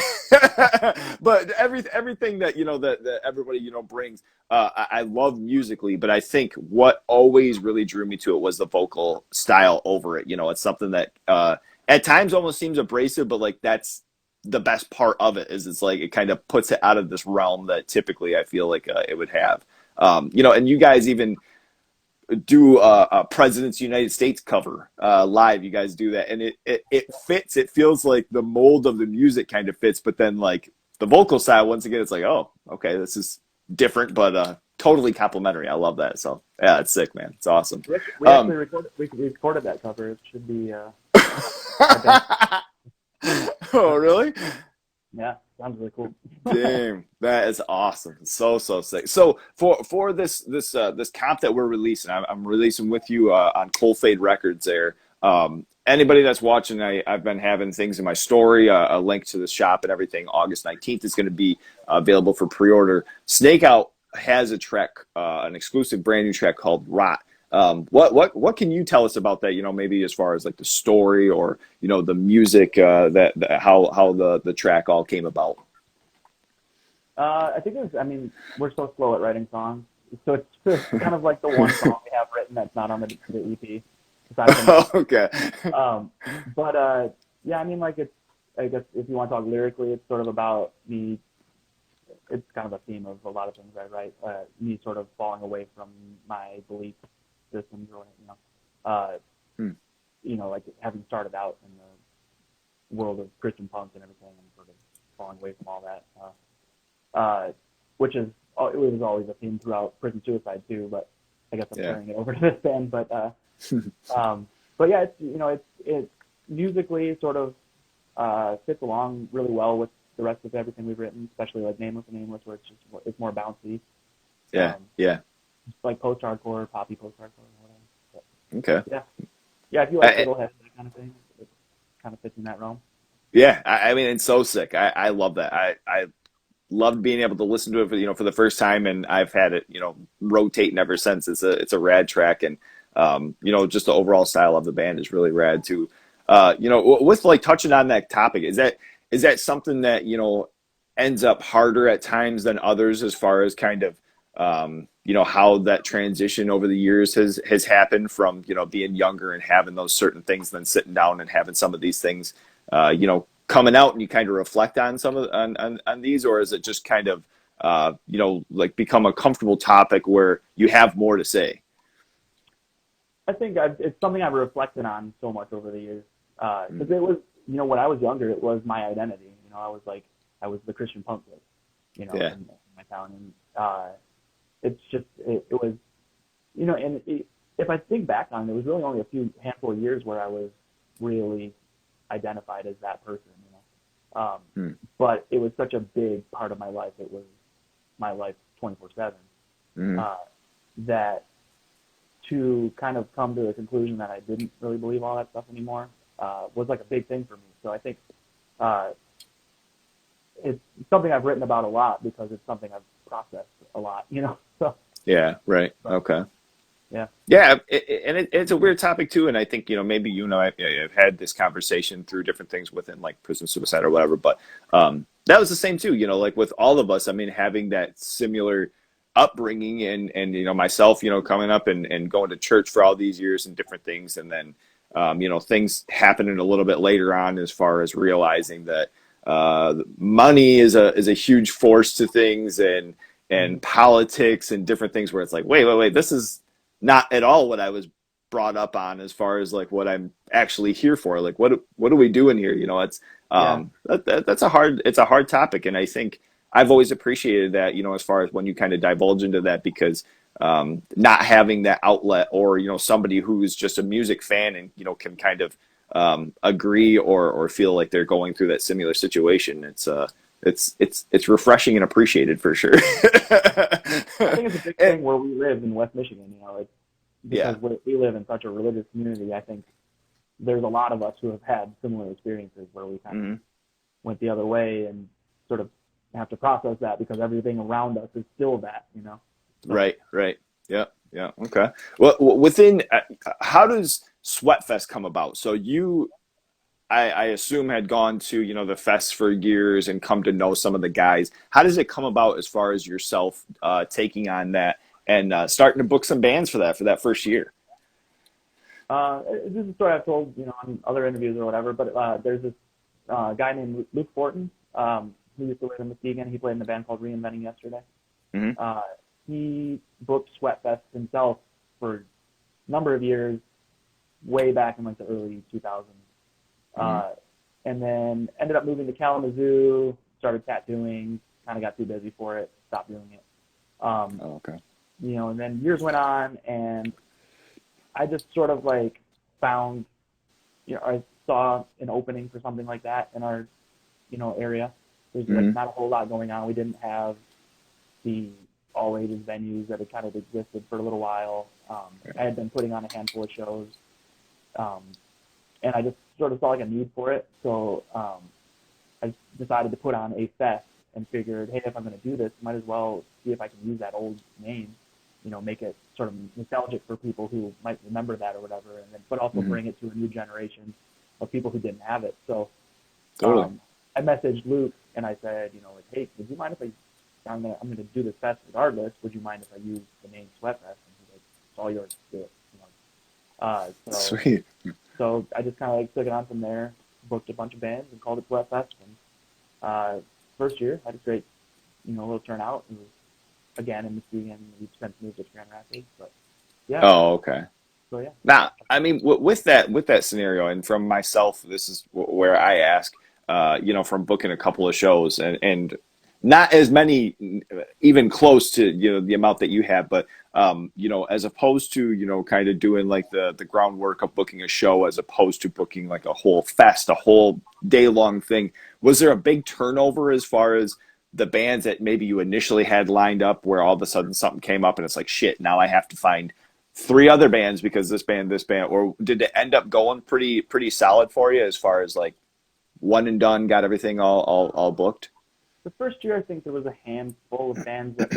But everything that that everybody brings, I love musically. But I think what always really drew me to it was the vocal style over it. It's something that at times almost seems abrasive, but like that's the best part of it. Is it's like it kind of puts it out of this realm that typically I feel like it would have. And you guys even do a President's United States cover live. You guys do that, and it fits. It feels like the mold of the music kind of fits, but then like the vocal style, once again, it's like, oh, okay, this is different, but totally complimentary. I love that. So yeah, it's sick, man. It's awesome. We actually recorded that cover. It should be. Oh, really? Yeah, sounds really cool. Damn, that is awesome. So sick. So for this comp that we're releasing, I'm releasing with you on Cold Fade Records there. Anybody that's watching, I've been having things in my story, a link to the shop and everything. August 19th is going to be available for pre-order. Snakeout has a track, an exclusive brand new track called Rot. What can you tell us about that? Maybe as far as like the story or the music, how the track all came about. I think I mean, we're so slow at writing songs, so it's just kind of like the one song we have written that's not on the EP. Okay. Yeah, I mean, like I guess if you want to talk lyrically, it's sort of about me. It's kind of a theme of a lot of things I write. Me sort of falling away from my belief systems, or like having started out in the world of Christian punk and everything, and sort of falling away from all that. Which is it was always a theme throughout Prison Suicide too, but I guess I'm carrying it over to this band. But yeah, it's musically sort of fits along really well with the rest of everything we've written, especially like Nameless and Aimless, where it's more bouncy. Yeah. Like post-hardcore, poppy post-hardcore, whatever. But, okay. Yeah. If you like fiddlehead, that kind of thing, it kind of fits in that realm. Yeah, I mean, it's so sick. I love that. I loved being able to listen to it for the first time, and I've had it rotating ever since. It's a rad track, and just the overall style of the band is really rad too. With like touching on that topic, is that something that ends up harder at times than others as far as kind of how that transition over the years has happened from being younger and having those certain things, then sitting down and having some of these things coming out, and you kind of reflect on some of on these, or is it just kind of like become a comfortable topic where you have more to say? I think it's something I've reflected on so much over the years. Because it was, when I was younger, it was my identity. I was the Christian punk kid, in my town. And it's just, it was, and if I think back on it, it was really only a handful of years where I was really identified as that person, But it was such a big part of my life. It was my life 24/7. That to kind of come to the conclusion that I didn't really believe all that stuff anymore was like a big thing for me. So I think uh, it's something I've written about a lot because it's something I've processed a lot, you know. So, Yeah, right. but Okay. yeah, Yeah, it's a weird topic too, and I think maybe I've had this conversation through different things within like prison suicide or whatever, but that was the same too. Like with all of us, I mean, having that similar upbringing and myself, coming up and going to church for all these years and different things, and then things happening a little bit later on as far as realizing that money is a huge force to things and politics and different things where it's like, wait, this is not at all what I was brought up on as far as like what I'm actually here for. Like what are we doing here? It's yeah, it's a hard topic, and I think I've always appreciated that, as far as when you kind of divulge into that because not having that outlet or somebody who's just a music fan and can kind of agree or feel like they're going through that similar situation. It's refreshing and appreciated for sure. I think it's a big thing where we live in West Michigan, like Yeah. because we live in such a religious community. I think there's a lot of us who have had similar experiences where we kind of Hmm. went the other way and sort of have to process that because everything around us is still that. So, Right. Yeah. Yeah. Okay. Well, within how does Sweatfest come about? So I assume had gone to the fest for years and come to know some of the guys. How does it come about as far as yourself taking on that and starting to book some bands for that first year? this is a story I've told, on other interviews or whatever, but there's this guy named Luke Fortin, who used to live in Muskegon. He played in a band called Reinventing Yesterday. Hmm. Uh, he booked Sweatfest himself for a number of years, way back in like the early 2000s. Hmm. Uh, and then ended up moving to Kalamazoo, started tattooing, kind of got too busy for it, stopped doing it. Um, Oh, okay. and then years went on, and I just sort of like found, I saw an opening for something like that in our, area. There's like Hmm. not a whole lot going on. We didn't have the all ages venues that had kind of existed for a little while. I had been putting on a handful of shows, um, and I just sort of saw like a need for it. So I decided to put on a fest and figured, hey, if I'm going to do this, might as well see if I can use that old name, make it sort of nostalgic for people who might remember that or whatever, and then but also Hmm. bring it to a new generation of people who didn't have it. So Totally. I messaged Luke and I said, like, hey, would you mind if I'm gonna do this fest regardless? Would you mind if I use the name Sweatfest? And he's like, it's all yours to do it. So Sweet. I just kind of like took it on from there, booked a bunch of bands and called it Sweatfest. And first year had a great, little turnout. It was again in Muskegon. We spent moved to Grand Rapids, but yeah. Oh, okay. So yeah. Now, I mean, with that scenario, and from myself, this is where I ask, from booking a couple of shows and not as many, even close to the amount that you have, but as opposed to kind of doing like the groundwork of booking a show, as opposed to booking like a whole fest, a whole day long thing. Was there a big turnover as far as the bands that maybe you initially had lined up, where all of a sudden something came up and it's like, shit, now I have to find three other bands because this band, or did it end up going pretty solid for you as far as like one and done, got everything all booked? The first year, I think there was a handful of bands that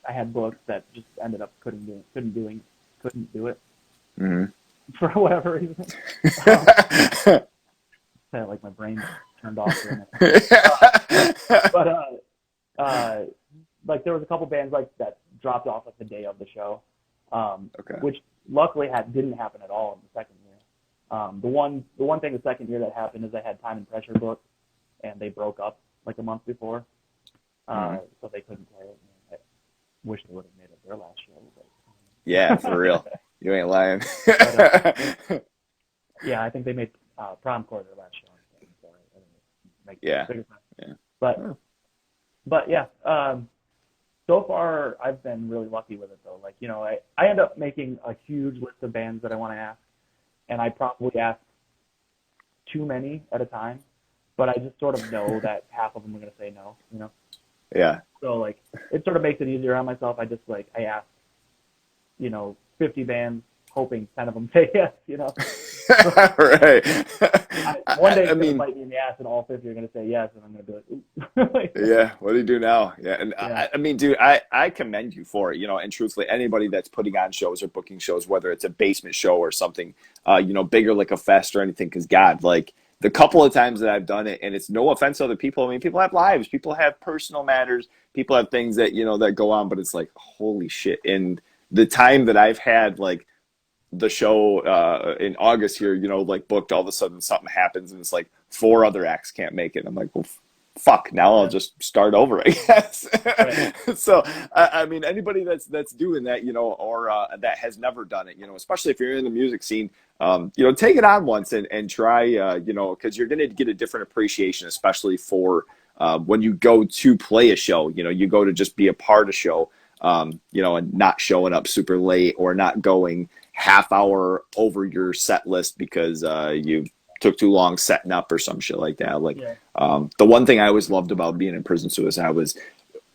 I had booked that just ended up couldn't do it Hmm. for whatever reason. Um, like my brain turned off for a minute. But uh, like there was a couple bands like that dropped off like the day of the show, Okay. which luckily didn't happen at all in the second year. The one thing the second year that happened is I had Time and Pressure booked, and they broke up like a month before, Hmm. so they couldn't play it. I wish they would have made it their last show, Yeah, for real. You ain't lying. but yeah, I think they made Prom Core their last show instead, so I didn't make Yeah. bigger time. Yeah. But Oh. but yeah, so far I've been really lucky with it though. Like I end up making a huge list of bands that I want to ask, and I probably ask too many at a time, but I just sort of know that half of them are going to say no. Yeah. So like it sort of makes it easier on myself. I just like I ask 50 bands, hoping 10 of them say yes, Right. One day it's I going to mean, bite me in the ass and all 50 are going to say yes, and I'm going to be like, ooh. yeah, what do you do now? Yeah, and Yeah. I mean, dude, I commend you for it, and truthfully, anybody that's putting on shows or booking shows, whether it's a basement show or something, bigger like a fest or anything, because God, like the couple of times that I've done it, and it's no offense to other people. I mean, people have lives, people have personal matters, people have things that, that go on, but it's like, holy shit. And the time that I've had, like, the show in August here, like booked, all of a sudden something happens and it's like 4 other acts can't make it. I'm like, well, fuck, now I'll just start over, I guess. Right. So, I mean, anybody that's doing that, or that has never done it, especially if you're in the music scene, take it on once and try, because you're going to get a different appreciation, especially for when you go to play a show, you go to just be a part of show, and not showing up super late or not going half hour over your set list because you took too long setting up or some shit like that. Like, the one thing I always loved about being in Prison Suicide was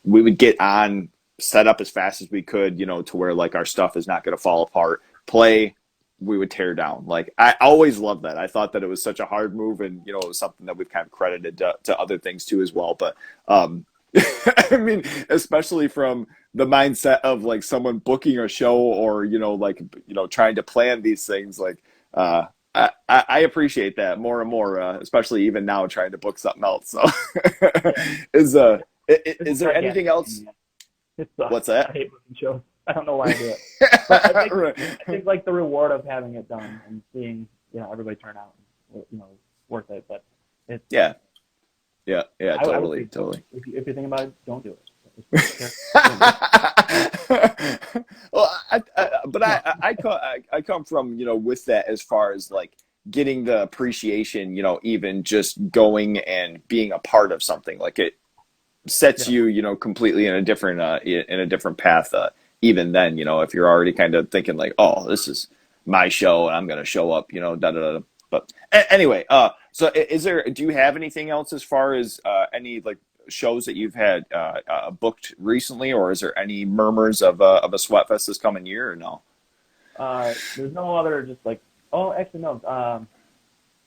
we would get on, set up as fast as we could, to where like our stuff is not going to fall apart. Play, we would tear down. Like, I always loved that. I thought that it was such a hard move, and it was something that we've kind of credited to other things too as well. But I mean, especially from the mindset of like someone booking a show or, trying to plan these things, like, I appreciate that more and more, especially even now trying to book something else. So is there anything else? What's that? I hate booking shows. I don't know why I do it. But I think like the reward of having it done and seeing, everybody turn out, is worth it. But it's, yeah, totally. If you're thinking about it, don't do it. Well, I come from, with that as far as like getting the appreciation, even just going and being a part of something. Like, it sets you, completely in a different path. Even then, if you're already kind of thinking like, oh, this is my show and I'm going to show up, da da da. But anyway, so do you have anything else as far as any like shows that you've had booked recently, or is there any murmurs of a Sweatfest this coming year, or no? There's no other, just like, oh, actually no.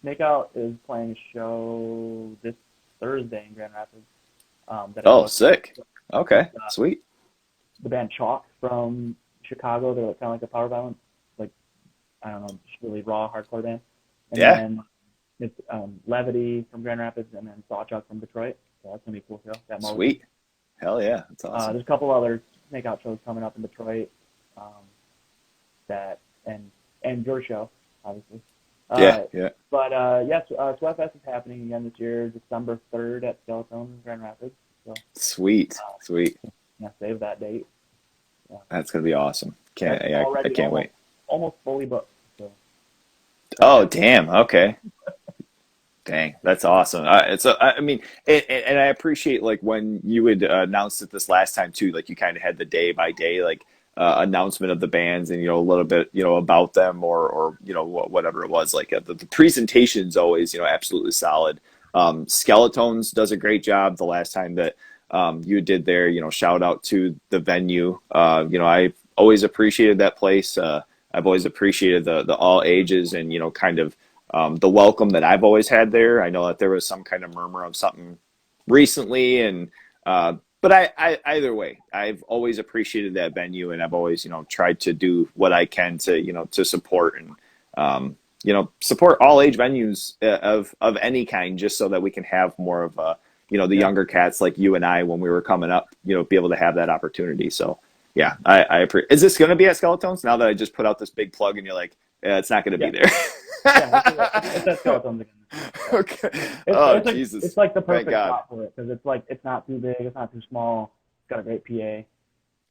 Snakeout is playing a show this Thursday in Grand Rapids. Sick. Okay, sweet. The band Chalk from Chicago, they're kind of like a power violence, like, I don't know, just really raw hardcore band. And then it's Levity from Grand Rapids, and then Sawchuck from Detroit. So that's gonna be a cool show. Sweet. Hell yeah, that's awesome. There's a couple other Snakeout shows coming up in Detroit. And your show, obviously. Yeah. But Sweatfest is happening again this year, December 3rd at Skeleton in Grand Rapids. So, sweet. Yeah, save that date. Yeah. That's gonna be awesome. I can't wait. Almost fully booked. So. Oh damn! Okay. Dang, that's awesome. I mean, and I appreciate like when you had announced it this last time too. Like, you kind of had the day by day like announcement of the bands and a little bit about them or whatever it was. Like the presentation's always absolutely solid. Skeletons does a great job. The last time that you did there, shout out to the venue. I've always appreciated that place. I've always appreciated the all ages and kind of the welcome that I've always had there. I know that there was some kind of murmur of something recently, and but I either way, I've always appreciated that venue, and I've always tried to do what I can to to support and support all age venues of any kind, just so that we can have more of the younger cats like you and I when we were coming up, be able to have that opportunity. So yeah, I appreciate. Is this going to be at Skeletons now that I just put out this big plug and you're like, yeah, it's not going to be there? It's at Skeletons again. Okay. Jesus. It's like the perfect spot for it because it's like it's not too big, it's not too small. It's got a great PA.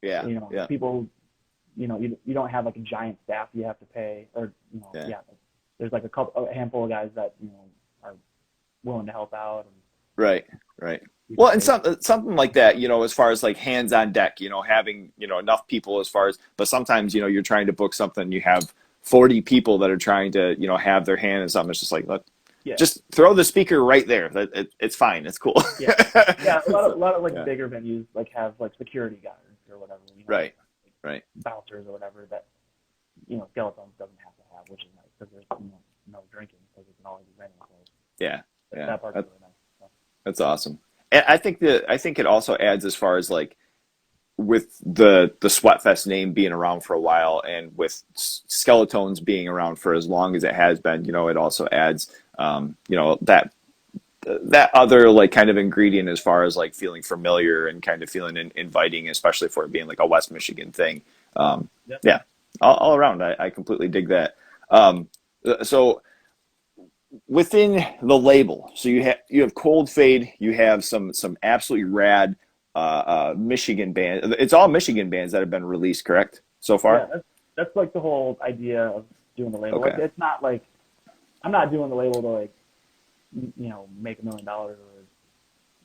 Yeah. People, you don't have like a giant staff you have to pay, or there's like a handful of guys that are willing to help out. And, Right. Well, and something like that, as far as like hands on deck, having, enough people as far as, but sometimes, you're trying to book something, you have 40 people that are trying to, have their hand in something. It's just like, just throw the speaker right there. It's fine. It's cool. Yeah. A lot of like bigger venues like have like security guards or whatever. Right. Right. bouncers or whatever that Skeletons doesn't have to have, which is nice because there's no drinking because it can always be raining. So Yeah. Yeah. that part's really nice. So, That's awesome. And I think it also adds as far as like with the Sweatfest name being around for a while and with Skeletones being around for as long as it has been, it also adds that other like kind of ingredient as far as like feeling familiar and kind of feeling inviting, especially for it being like a West Michigan thing. yeah. Yeah, all around, I completely dig that. So within the label, so you have Cold Fade, you have some absolutely rad Michigan bands. It's all Michigan bands that have been released, correct? So Yeah, far? that's like the whole idea of doing the label. Okay. It's not like I'm not doing the label to like make $1 million or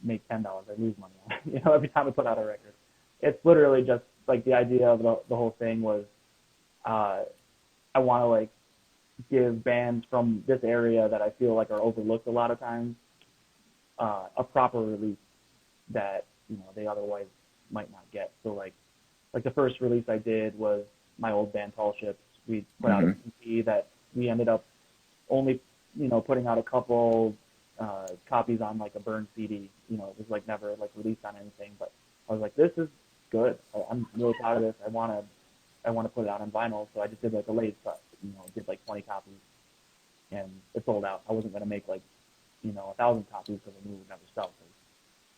make $10. I lose money on it, every time I put out a record. It's literally just like the idea of the whole thing was I want to like give bands from this area that I feel like are overlooked a lot of times a proper release that they otherwise might not get. So like the first release I did was my old band Tall Ships. We put out a EP that we ended up only putting out a couple copies on like a burned CD. It was like never like released on anything, but I was like, this is good. I'm really proud of this. I want to put it out on vinyl, so I just did like a late cut. Did like 20 copies, and it sold out. I wasn't gonna make like 1,000 copies because I knew it would never sell.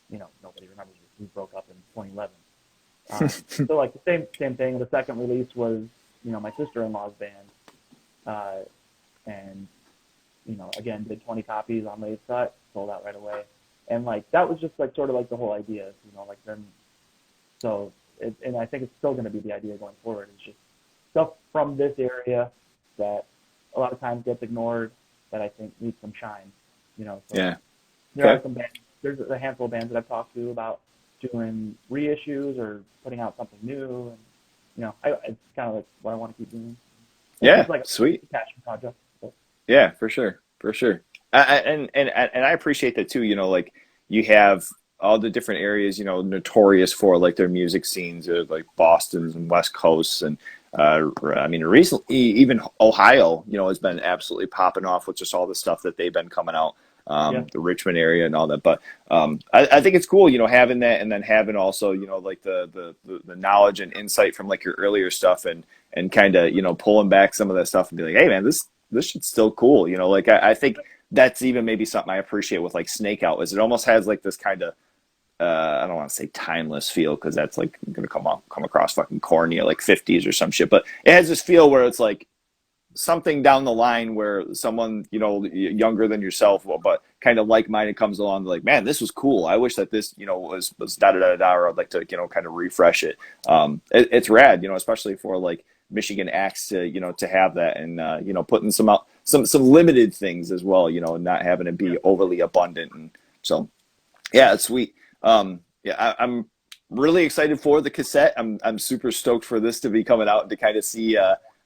Because nobody remembers we broke up in 2011. So like the same thing. The second release was my sister-in-law's band, and again did 20 copies on late cut, sold out right away, and like that was just like sort of like the whole idea, like then. So and I think it's still going to be the idea going forward. It's just stuff from this area that a lot of times gets ignored that I think needs some shine. So Yeah. there are some bands. There's a handful of bands that I've talked to about doing reissues or putting out something new, and it's kind of like what I want to keep doing. Yeah. Like Sweet. a passion project. So. Yeah, for sure, for sure. And I appreciate that too. Like you have all the different areas, notorious for like their music scenes, like Boston's and West Coasts, and I mean, recently even Ohio, has been absolutely popping off with just all the stuff that they've been coming out, the Richmond area and all that. But I think it's cool, having that, and then having also, like the knowledge and insight from like your earlier stuff, and kind of pulling back some of that stuff and be like, hey man, this shit's still cool, like I think that's even maybe something I appreciate with like Snakeout is it almost has like this kind of I don't want to say timeless feel because that's like going to come across fucking corny at like 50s or some shit, but it has this feel where it's like something down the line where someone younger than yourself but kind of like-minded comes along like, man, this was cool, I wish that this was da da da da, or I'd like to kind of refresh it. It's rad, especially for like Michigan acts to have that, and putting some limited things as well, and not having it be overly abundant. And so yeah, it's sweet. I'm really excited for the cassette. I'm super stoked for this to be coming out and to kind of see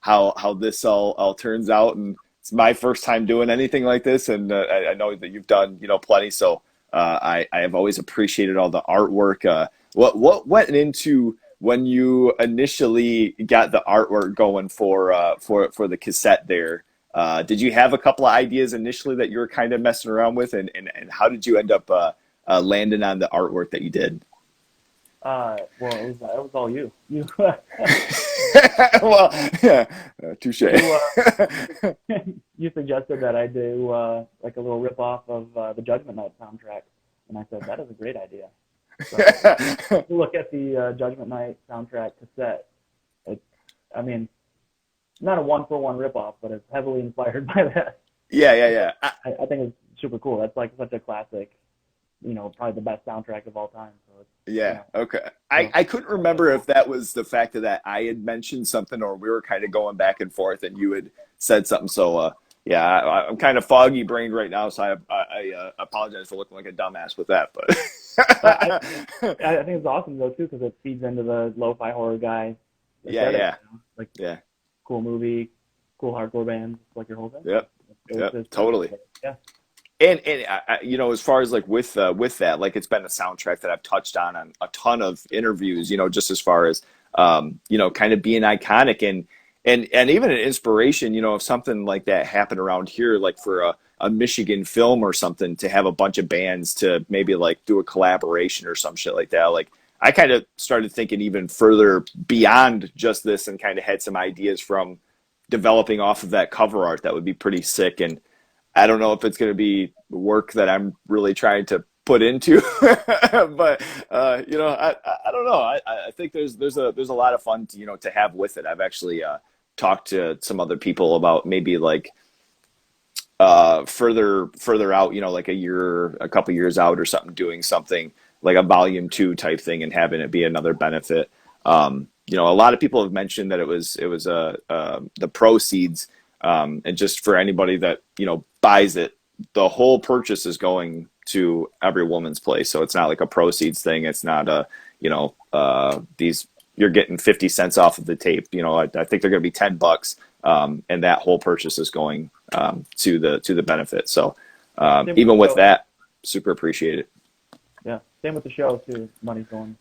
how this all turns out. And it's my first time doing anything like this, and I know that you've done plenty. So I have always appreciated all the artwork. What went into when you initially got the artwork going for the cassette there? Did you have a couple of ideas initially that you were kind of messing around with, and how did you end up landing on the artwork that you did? Well, it was all you. You. Well, yeah, touche. You suggested that I do like a little rip off of the Judgment Night soundtrack, and I said that is a great idea. So, if you look at the Judgment Night soundtrack cassette. I mean, not a one-for-one rip off, but it's heavily inspired by that. Yeah. I think it's super cool. That's like such a classic. Probably the best soundtrack of all time. So it's, okay. I couldn't remember if that was the fact that I had mentioned something or we were kind of going back and forth and you had said something. So, I'm kind of foggy brained right now. So I apologize for looking like a dumbass with that. But I think it's awesome though too because it feeds into the lo-fi horror guy. Yeah. Cool movie, cool hardcore band, like your whole thing. Yep. Totally. Yeah. And as far as like with that, like it's been a soundtrack that I've touched on a ton of interviews, just as far as you know, kind of being iconic and even an inspiration, you know, if something like that happened around here, like for a Michigan film or something, to have a bunch of bands to maybe like do a collaboration or some shit like that. Like I kind of started thinking even further beyond just this and kind of had some ideas from developing off of that cover art that would be pretty sick. And I don't know if it's going to be work that I'm really trying to put into, but you know, I don't know. I think there's a lot of fun to, you know, to have with it. I've actually talked to some other people about maybe like further out, you know, like a couple years out or something, doing something like a volume 2 type thing and having it be another benefit. You know, a lot of people have mentioned that it was the proceeds, and just for anybody that, you know, buys it, the whole purchase is going to Every Woman's Place. So it's not like a proceeds thing. It's not a, you know, these, you're getting 50 cents off of the tape. You know, I think they're going to be $10, and that whole purchase is going to the benefit. So even with that, super appreciate it. Yeah, same with the show too. Money's going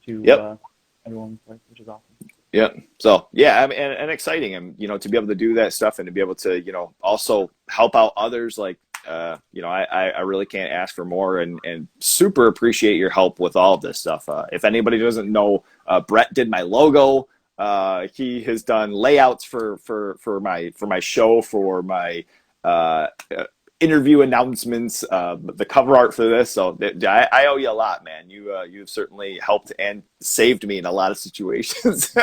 to Every Woman's Place, which is awesome. Yeah. So yeah, I mean, and exciting, and you know, to be able to do that stuff and to be able to, you know, also help out others, like you know, I really can't ask for more, and super appreciate your help with all of this stuff. If anybody doesn't know, Brett did my logo. He has done layouts for my show, for my interview announcements, the cover art for this. So I owe you a lot, man. You've certainly helped and saved me in a lot of situations.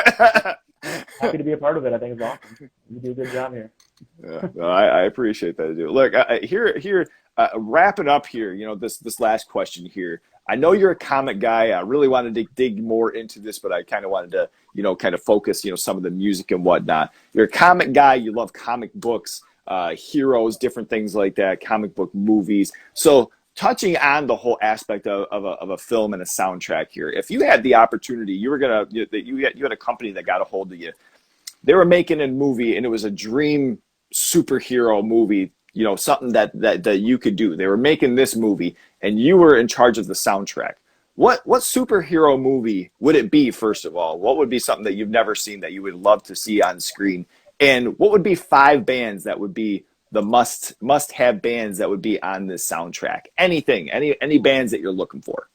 Happy to be a part of it. I think it's awesome. You do a good job here. Yeah, no, I appreciate that, dude. Look, here, wrapping up here. You know, this last question here. I know you're a comic guy. I really wanted to dig more into this, but I kind of wanted to, you know, kind of focus, you know, some of the music and whatnot. You're a comic guy. You love comic books, heroes, different things like that, comic book movies. So touching on the whole aspect of a film and a soundtrack here, if you had the opportunity, you had a company that got a hold of you. They were making a movie, and it was a dream superhero movie, you know, something that you could do. They were making this movie, and you were in charge of the soundtrack. What superhero movie would it be, first of all? What would be something that you've never seen that you would love to see on screen? And what would be 5 bands that would be the must-have bands that would be on this soundtrack? Anything, any bands that you're looking for?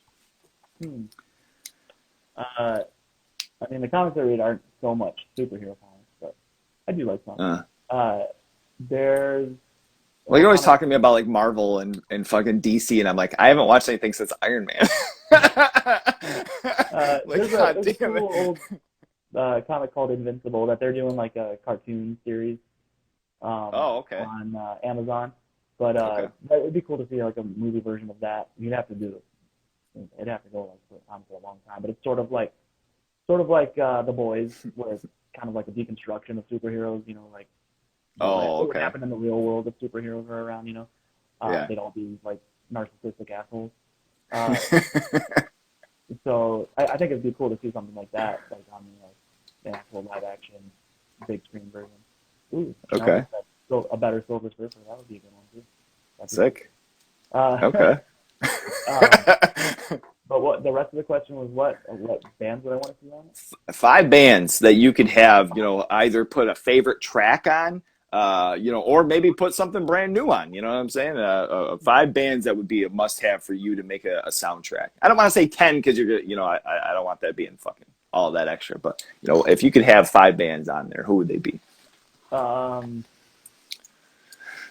I mean, the comics I read aren't so much superhero comics, but I do like some. There's Well, you're always talking to me about like Marvel and fucking DC, and I'm like, I haven't watched anything since Iron Man. Like, there's a cool old comic called Invincible that they're doing like a cartoon series okay. on Amazon. But Okay. it would be cool to see like a movie version of that. You'd have to do it. It'd have to go on for a long time. But it's sort of like The Boys, where it's kind of like a deconstruction of superheroes. You know, like what would happen in the real world if superheroes are around. You know, they'd all be like narcissistic assholes. So I think it'd be cool to see something like that, like on the actual live action big screen version. Ooh, okay. So a better Silver Surfer, that would be a good one too. Sick. Okay. But what the rest of the question was, what bands would I want to see on it? 5 bands that you could have, you know, either put a favorite track on, you know, or maybe put something brand new on. You know what I'm saying? 5 bands that would be a must-have for you to make a soundtrack. I don't want to say 10 because you're, you know, I don't want that being fucking all that extra. But you know, if you could have 5 bands on there, who would they be? I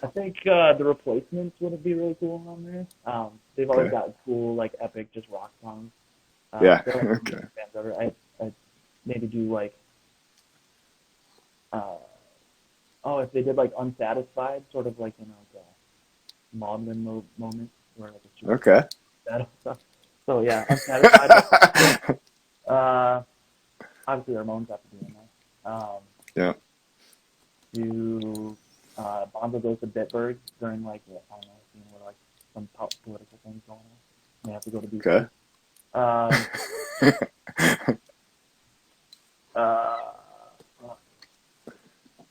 think the Replacements would be really cool on there. They've always got cool, like epic, just rock songs. Yeah. They're, like, Okay. bands ever. I maybe do like, if they did like Unsatisfied, sort of like in like a maudlin moment where like it's Okay. sad stuff. So yeah, Unsatisfied. Obviously, Ramones have to be in there. Yeah. Do Bonzo Goes to Bitburg during like I don't know, scene where like some political things going on. They have to go to DC. Okay.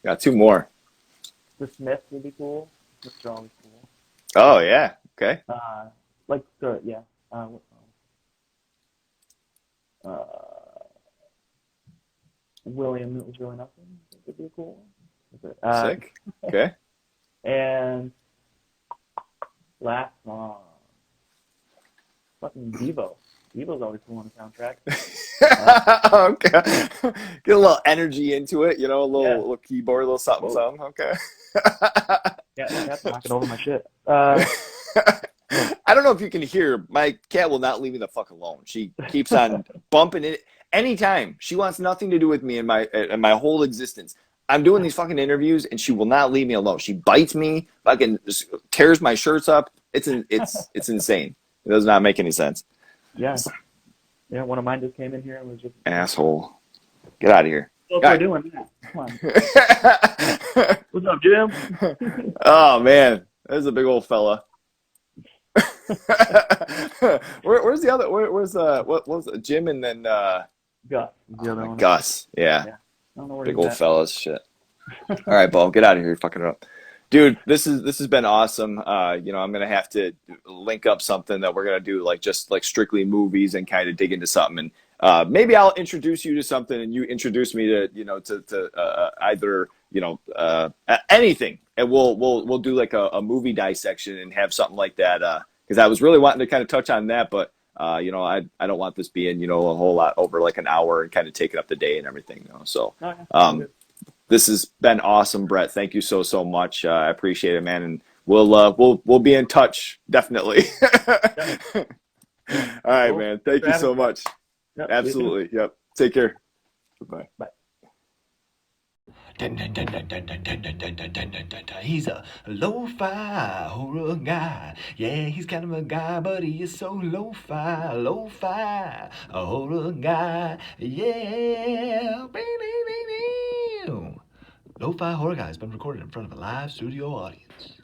Got 2 more. The Smiths would be cool. The Smiths are always cool. Oh yeah. Okay. Like yeah. What song? William, it was really nothing. It would be a cool one. Sick. Okay. And last song, fucking Devo. Devo's always cool on the soundtrack. Okay. Get a little energy into it, a Yeah. little keyboard, a little something, Whoa. something. Okay. Yeah, that's knocking over my shit. I don't know if you can hear, my cat will not leave me the fuck alone. She keeps on bumping it anytime. She wants nothing to do with me in my whole existence. I'm doing these fucking interviews and she will not leave me alone. She bites me, fucking tears my shirts up. It's insane. It does not make any sense. Yeah. Yeah, one of mine just came in here and was just Asshole. Get out of here. what's All we're right. doing that. Come on. What's up, Jim? Oh man, there's a big old fella. Where's the other? Where's what was it? Jim and then Gus is the other one. Gus? Yeah, Yeah. I don't know where big he's old at. fellas. Shit. All right, Bo, get out of here. You're fucking it up, dude. This has been awesome. I'm gonna have to link up something that we're gonna do just strictly movies and kind of dig into something and. Maybe I'll introduce you to something, and you introduce me to either anything, and we'll do like a movie dissection and have something like that. Because I was really wanting to kind of touch on that, but I don't want this being a whole lot over like an hour and kind of taking up the day and everything. So Oh, yeah. this has been awesome, Brett. Thank you so much. I appreciate it, man, and we'll be in touch definitely. All right, Cool. man. Thank you so much. Yep. Absolutely. Yep. Take care. Bye. Bye. He's a lo-fi horror guy. Yeah, he's kind of a guy, but he is so lo-fi, a horror guy. Yeah. Lo-fi horror guy has been recorded in front of a live studio audience.